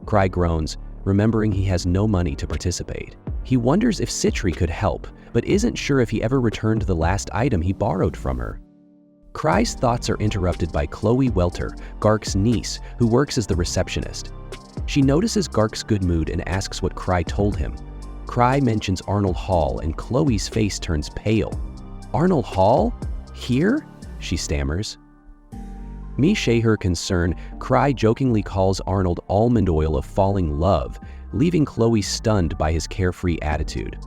Cry groans, remembering he has no money to participate. He wonders if Citri could help, but isn't sure if he ever returned the last item he borrowed from her. Cry's thoughts are interrupted by Chloe Welter, Gark's niece, who works as the receptionist. She notices Gark's good mood and asks what Cry told him. Cry mentions Arnold Hall and Chloe's face turns pale. "Arnold Hall? Here?" she stammers. Share her concern, Cry jokingly calls Arnold almond oil of falling love, leaving Chloe stunned by his carefree attitude.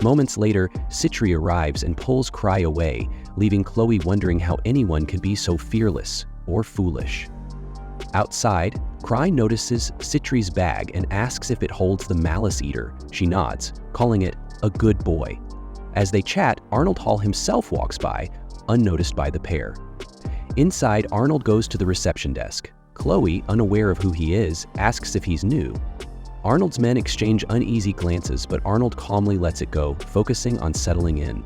Moments later, Citri arrives and pulls Cry away, leaving Chloe wondering how anyone could be so fearless or foolish. Outside, Cry notices Citri's bag and asks if it holds the Malice Eater. She nods, calling it a good boy. As they chat, Arnold Hall himself walks by, unnoticed by the pair. Inside, Arnold goes to the reception desk. Chloe, unaware of who he is, asks if he's new. Arnold's men exchange uneasy glances, but Arnold calmly lets it go, focusing on settling in.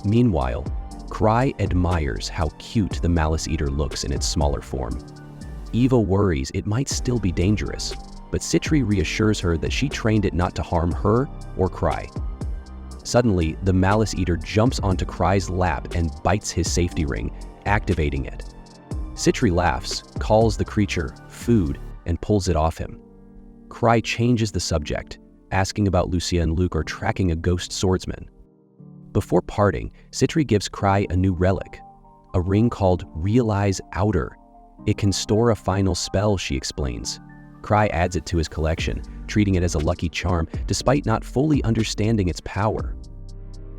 Meanwhile, Cry admires how cute the Malice Eater looks in its smaller form. Eva worries it might still be dangerous, but Citri reassures her that she trained it not to harm her or Cry. Suddenly, the Malice Eater jumps onto Cry's lap and bites his safety ring, activating it. Citri laughs, calls the creature food, and pulls it off him. Cry changes the subject, asking about Lucia and Luke are tracking a ghost swordsman. Before parting, Citri gives Cry a new relic, a ring called Realize Outer. It can store a final spell, she explains. Cry adds it to his collection, treating it as a lucky charm despite not fully understanding its power.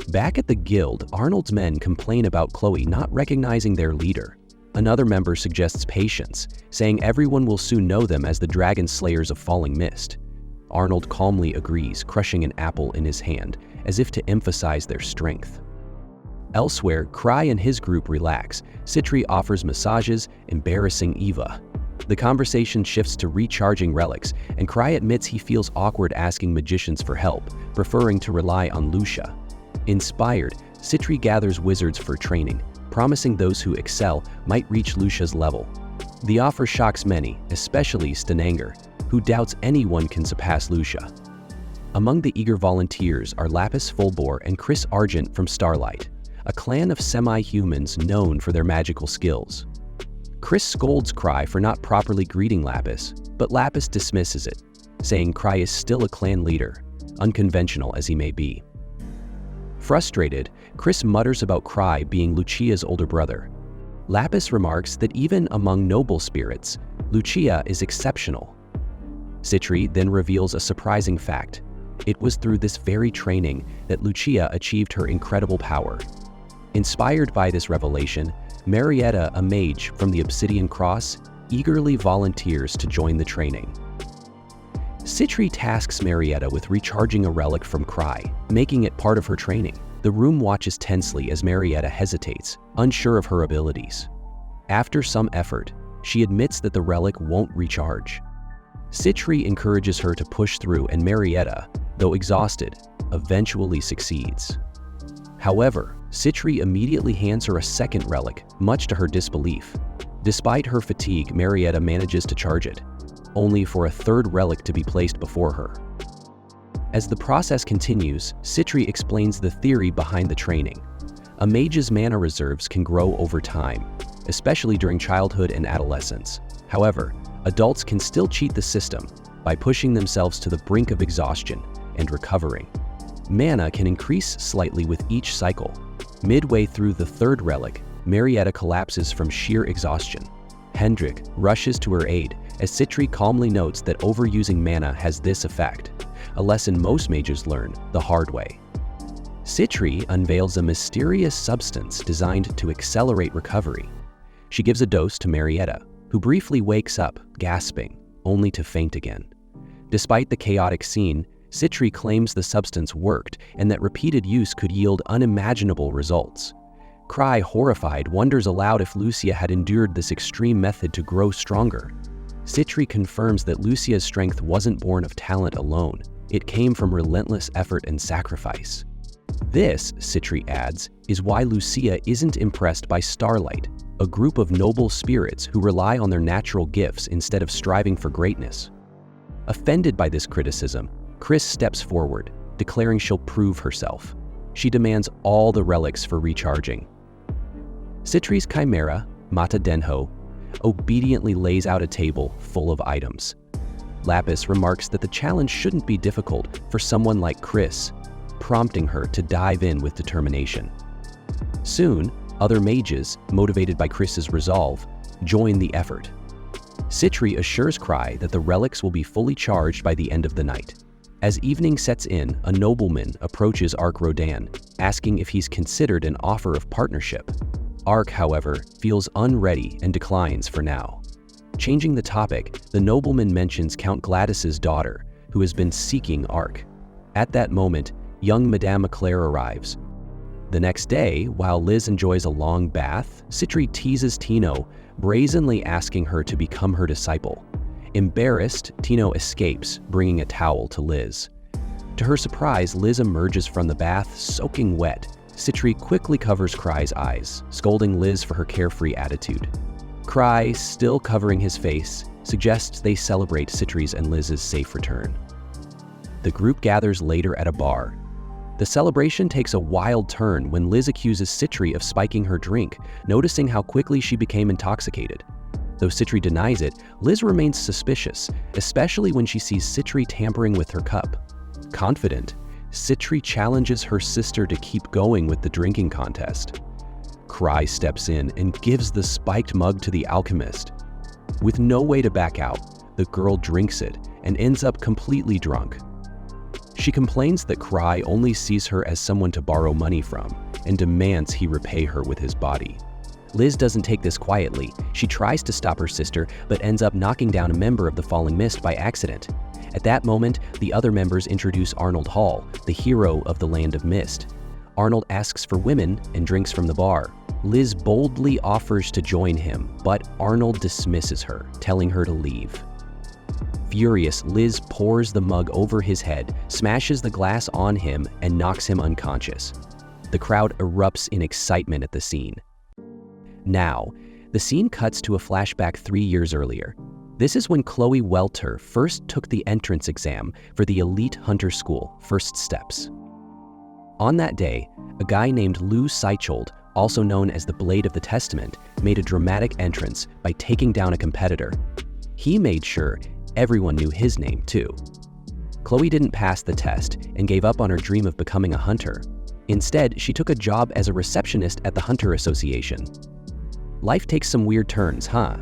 Back at the guild, Arnold's men complain about Chloe not recognizing their leader. Another member suggests patience, saying everyone will soon know them as the Dragon Slayers of Falling Mist. Arnold calmly agrees, crushing an apple in his hand, as if to emphasize their strength. Elsewhere, Cry and his group relax. Citri offers massages, embarrassing Eva. The conversation shifts to recharging relics, and Cry admits he feels awkward asking magicians for help, preferring to rely on Lucia. Inspired, Citri gathers wizards for training, promising those who excel might reach Lucia's level. The offer shocks many, especially Stenanger, who doubts anyone can surpass Lucia. Among the eager volunteers are Lapis Fulbor and Chris Argent from Starlight, a clan of semi-humans known for their magical skills. Chris scolds Cry for not properly greeting Lapis, but Lapis dismisses it, saying Cry is still a clan leader, unconventional as he may be. Frustrated, Chris mutters about Cry being Lucia's older brother. Lapis remarks that even among noble spirits, Lucia is exceptional. Citri then reveals a surprising fact. It was through this very training that Lucia achieved her incredible power. Inspired by this revelation, Marietta, a mage from the Obsidian Cross, eagerly volunteers to join the training. Citri tasks Marietta with recharging a relic from Cry, making it part of her training. The room watches tensely as Marietta hesitates, unsure of her abilities. After some effort, she admits that the relic won't recharge. Citri encourages her to push through, and Marietta, though exhausted, eventually succeeds. However, Citri immediately hands her a second relic, much to her disbelief. Despite her fatigue, Marietta manages to charge it, only for a third relic to be placed before her. As the process continues, Citri explains the theory behind the training. A mage's mana reserves can grow over time, especially during childhood and adolescence. However, adults can still cheat the system by pushing themselves to the brink of exhaustion and recovering. Mana can increase slightly with each cycle. Midway through the third relic, Marietta collapses from sheer exhaustion. Hendrik rushes to her aid as Citri calmly notes that overusing mana has this effect, a lesson most mages learn the hard way. Citri unveils a mysterious substance designed to accelerate recovery. She gives a dose to Marietta, who briefly wakes up, gasping, only to faint again. Despite the chaotic scene, Citri claims the substance worked and that repeated use could yield unimaginable results. Cry, horrified, wonders aloud if Lucia had endured this extreme method to grow stronger. Citri confirms that Lucia's strength wasn't born of talent alone. It came from relentless effort and sacrifice. This, Citri adds, is why Lucia isn't impressed by Starlight, a group of noble spirits who rely on their natural gifts instead of striving for greatness. Offended by this criticism, Chris steps forward, declaring she'll prove herself. She demands all the relics for recharging. Citri's chimera, Mata Denho, obediently lays out a table full of items. Lapis remarks that the challenge shouldn't be difficult for someone like Chris, prompting her to dive in with determination. Soon, other mages, motivated by Chris's resolve, join the effort. Citri assures Cry that the relics will be fully charged by the end of the night. As evening sets in, a nobleman approaches Ark Rodan, asking if he's considered an offer of partnership. Ark, however, feels unready and declines for now. Changing the topic, the nobleman mentions Count Gladys's daughter, who has been seeking Ark. At that moment, young Madame Eclair arrives. The next day, while Liz enjoys a long bath, Citri teases Tino, brazenly asking her to become her disciple. Embarrassed, Tino escapes, bringing a towel to Liz. To her surprise, Liz emerges from the bath soaking wet. Citri quickly covers Cry's eyes, scolding Liz for her carefree attitude. Cry, still covering his face, suggests they celebrate Citri's and Liz's safe return. The group gathers later at a bar. The celebration takes a wild turn when Liz accuses Citri of spiking her drink, noticing how quickly she became intoxicated. Though Citri denies it, Liz remains suspicious, especially when she sees Citri tampering with her cup. Confident, Citri challenges her sister to keep going with the drinking contest. Cry steps in and gives the spiked mug to the alchemist. With no way to back out, the girl drinks it and ends up completely drunk. She complains that Cry only sees her as someone to borrow money from and demands he repay her with his body. Liz doesn't take this quietly. She tries to stop her sister, but ends up knocking down a member of the Falling Mist by accident. At that moment, the other members introduce Arnold Hall, the hero of the Land of Mist. Arnold asks for women and drinks from the bar. Liz boldly offers to join him, but Arnold dismisses her, telling her to leave. Furious, Liz pours the mug over his head, smashes the glass on him, and knocks him unconscious. The crowd erupts in excitement at the scene. Now, the scene cuts to a flashback 3 years earlier. This is when Chloe Welter first took the entrance exam for the elite hunter school, First Steps. On that day, a guy named Lou Seichold, also known as the Blade of the Testament, made a dramatic entrance by taking down a competitor. He made sure everyone knew his name too. Chloe didn't pass the test and gave up on her dream of becoming a hunter. Instead, she took a job as a receptionist at the Hunter Association. Life takes some weird turns, huh?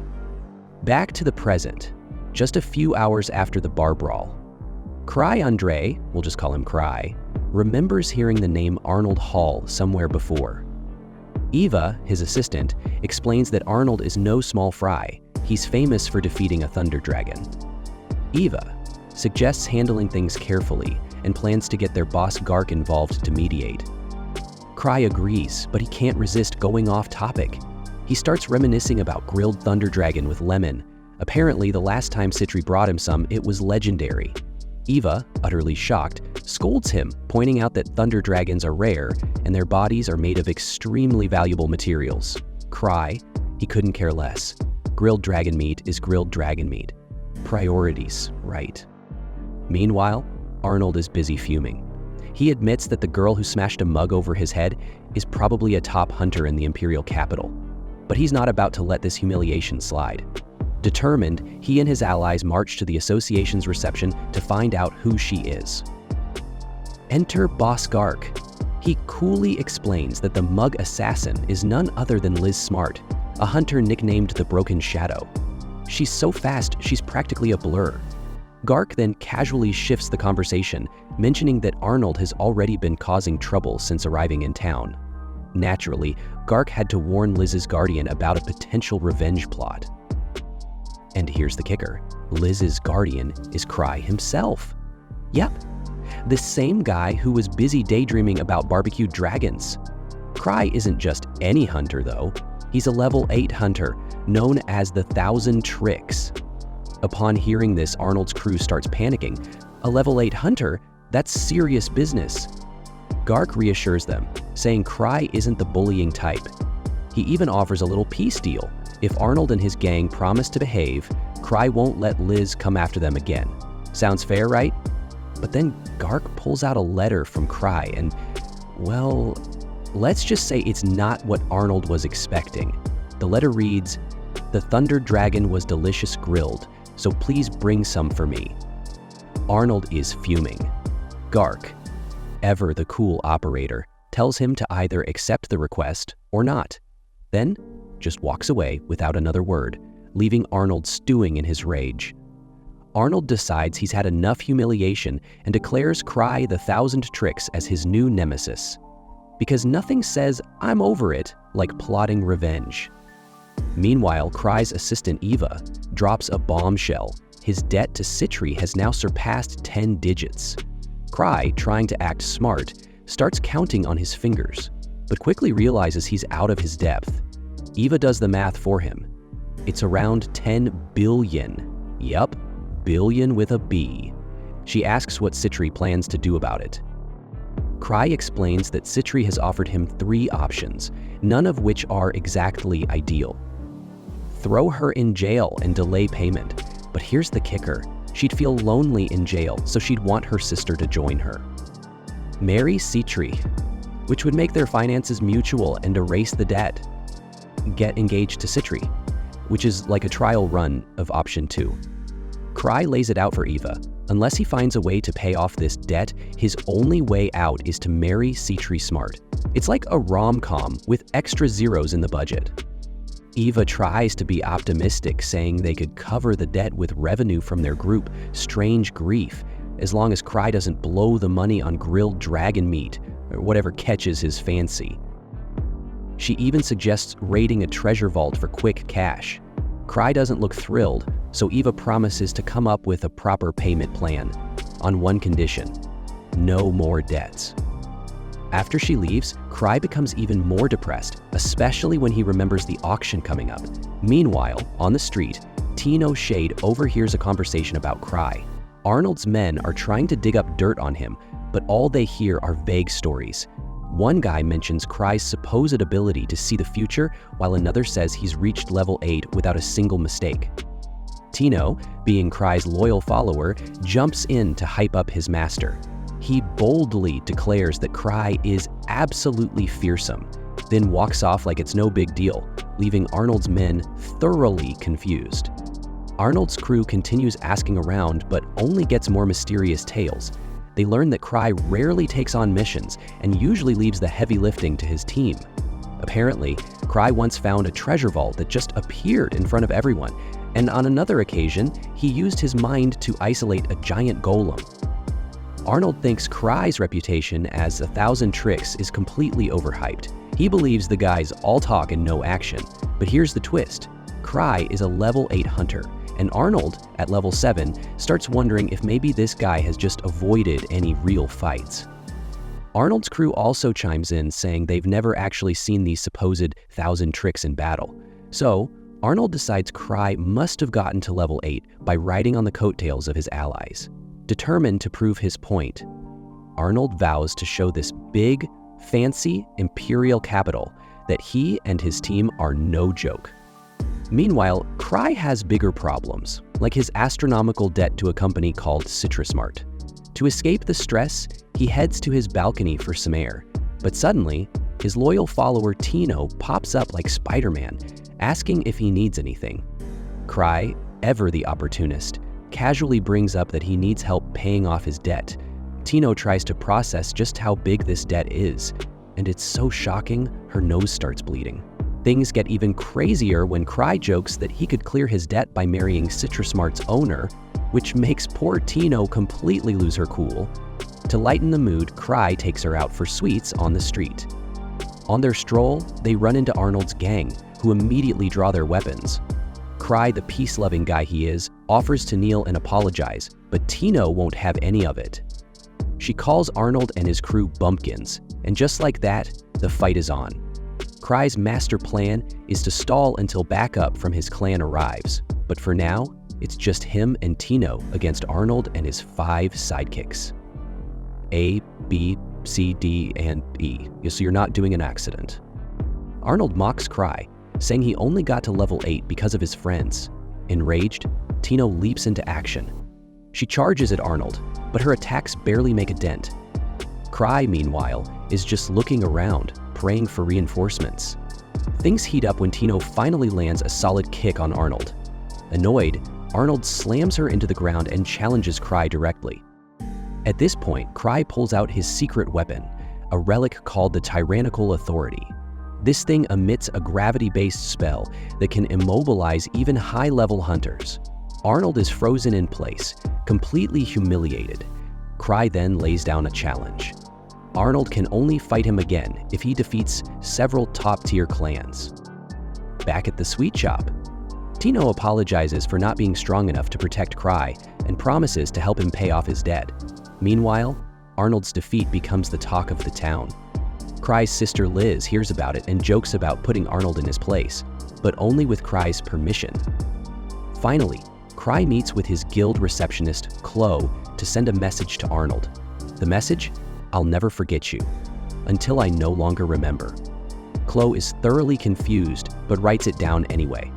Back to the present, just a few hours after the bar brawl. Cry Andre, we'll just call him Cry, remembers hearing the name Arnold Hall somewhere before. Eva, his assistant, explains that Arnold is no small fry. He's famous for defeating a thunder dragon. Eva suggests handling things carefully and plans to get their boss Gark involved to mediate. Cry agrees, but he can't resist going off topic. He starts reminiscing about grilled thunder dragon with lemon. Apparently, the last time Citri brought him some, it was legendary. Eva, utterly shocked, scolds him, pointing out that thunder dragons are rare and their bodies are made of extremely valuable materials. Cry, he couldn't care less. Grilled dragon meat is grilled dragon meat. Priorities, right? Meanwhile, Arnold is busy fuming. He admits that the girl who smashed a mug over his head is probably a top hunter in the Imperial capital. But he's not about to let this humiliation slide. Determined, he and his allies march to the association's reception to find out who she is. Enter Boss Gark. He coolly explains that the mug assassin is none other than Liz Smart, a hunter nicknamed the Broken Shadow. She's so fast, she's practically a blur. Gark then casually shifts the conversation, mentioning that Arnold has already been causing trouble since arriving in town. Naturally, Gark had to warn Liz's guardian about a potential revenge plot. And here's the kicker. Liz's guardian is Cry himself. Yep, the same guy who was busy daydreaming about barbecued dragons. Cry isn't just any hunter though. He's a level 8 hunter, known as the 1,000 Tricks. Upon hearing this, Arnold's crew starts panicking. A level 8 hunter? That's serious business. Gark reassures them, saying Cry isn't the bullying type. He even offers a little peace deal. If Arnold and his gang promise to behave, Cry won't let Liz come after them again. Sounds fair, right? But then Gark pulls out a letter from Cry and, well, let's just say it's not what Arnold was expecting. The letter reads, "The thunder dragon was delicious grilled, so please bring some for me." Arnold is fuming. Gark, ever the cool operator, tells him to either accept the request or not. Then just walks away without another word, leaving Arnold stewing in his rage. Arnold decides he's had enough humiliation and declares Cry the 1,000 Tricks as his new nemesis. Because nothing says, "I'm over it," like plotting revenge. Meanwhile, Cry's assistant Eva drops a bombshell. His debt to Citri has now surpassed 10 digits. Cry, trying to act smart, starts counting on his fingers, but quickly realizes he's out of his depth. Eva does the math for him. It's around 10 billion. Yup, billion with a B. She asks what Citri plans to do about it. Cry explains that Citri has offered him 3 options, none of which are exactly ideal. Throw her in jail and delay payment. But here's the kicker. She'd feel lonely in jail, so she'd want her sister to join her. Marry Citri, which would make their finances mutual and erase the debt. Get engaged to Citri, which is like a trial run of option 2. Cry lays it out for Eva. Unless he finds a way to pay off this debt, his only way out is to marry Citri Smart. It's like a rom-com with extra zeros in the budget. Eva tries to be optimistic, saying they could cover the debt with revenue from their group, Strange Grief, as long as Cry doesn't blow the money on grilled dragon meat or whatever catches his fancy. She even suggests raiding a treasure vault for quick cash. Cry doesn't look thrilled, so Eva promises to come up with a proper payment plan, on one condition: no more debts. After she leaves, Cry becomes even more depressed, especially when he remembers the auction coming up. Meanwhile, on the street, Tino Shade overhears a conversation about Cry. Arnold's men are trying to dig up dirt on him, but all they hear are vague stories. One guy mentions Cry's supposed ability to see the future, while another says he's reached level 8 without a single mistake. Tino, being Cry's loyal follower, jumps in to hype up his master. He boldly declares that Cry is absolutely fearsome, then walks off like it's no big deal, leaving Arnold's men thoroughly confused. Arnold's crew continues asking around, but only gets more mysterious tales. They learn that Cry rarely takes on missions and usually leaves the heavy lifting to his team. Apparently, Cry once found a treasure vault that just appeared in front of everyone, and on another occasion, he used his mind to isolate a giant golem. Arnold thinks Cry's reputation as 1,000 Tricks is completely overhyped. He believes the guy's all talk and no action. But here's the twist. Cry is a level 8 hunter, and Arnold, at level 7, starts wondering if maybe this guy has just avoided any real fights. Arnold's crew also chimes in, saying they've never actually seen these supposed 1,000 Tricks in battle. So, Arnold decides Cry must have gotten to level 8 by riding on the coattails of his allies. Determined to prove his point, Arnold vows to show this big, fancy imperial capital that he and his team are no joke. Meanwhile, Cry has bigger problems, like his astronomical debt to a company called Citrusmart. To escape the stress, he heads to his balcony for some air, but suddenly, his loyal follower Tino pops up like Spider-Man, asking if he needs anything. Cry, ever the opportunist, casually brings up that he needs help paying off his debt. Tino tries to process just how big this debt is, and it's so shocking, her nose starts bleeding. Things get even crazier when Cry jokes that he could clear his debt by marrying Citrusmart's owner, which makes poor Tino completely lose her cool. To lighten the mood, Cry takes her out for sweets on the street. On their stroll, they run into Arnold's gang, who immediately draw their weapons. Cry, the peace-loving guy he is, offers to kneel and apologize, but Tino won't have any of it. She calls Arnold and his crew bumpkins, and just like that, the fight is on. Cry's master plan is to stall until backup from his clan arrives, but for now, it's just him and Tino against Arnold and his 5 sidekicks. A, B, C, D, and E, so you're not doing an accident. Arnold mocks Cry, saying he only got to level 8 because of his friends. Enraged, Tino leaps into action. She charges at Arnold, but her attacks barely make a dent. Cry, meanwhile, is just looking around, praying for reinforcements. Things heat up when Tino finally lands a solid kick on Arnold. Annoyed, Arnold slams her into the ground and challenges Cry directly. At this point, Cry pulls out his secret weapon, a relic called the Tyrannical Authority. This thing emits a gravity-based spell that can immobilize even high-level hunters. Arnold is frozen in place, completely humiliated. Cry then lays down a challenge. Arnold can only fight him again if he defeats several top-tier clans. back at the sweet shop. Tino apologizes for not being strong enough to protect Cry and promises to help him pay off his debt. Meanwhile, Arnold's defeat becomes the talk of the town. Cry's sister Liz hears about it and jokes about putting Arnold in his place, but only with Cry's permission. Finally, Cry meets with his guild receptionist, Chloe, to send a message to Arnold. The message? I'll never forget you, until I no longer remember. Chloe is thoroughly confused, but writes it down anyway.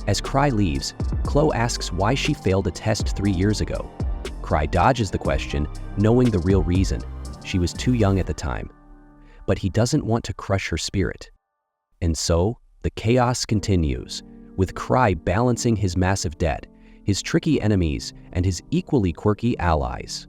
As Cry leaves, Chloe asks why she failed a test 3 years ago. Cry dodges the question, knowing the real reason. She was too young at the time. But he doesn't want to crush her spirit. And so, the chaos continues, with Cry balancing his massive debt, his tricky enemies, and his equally quirky allies.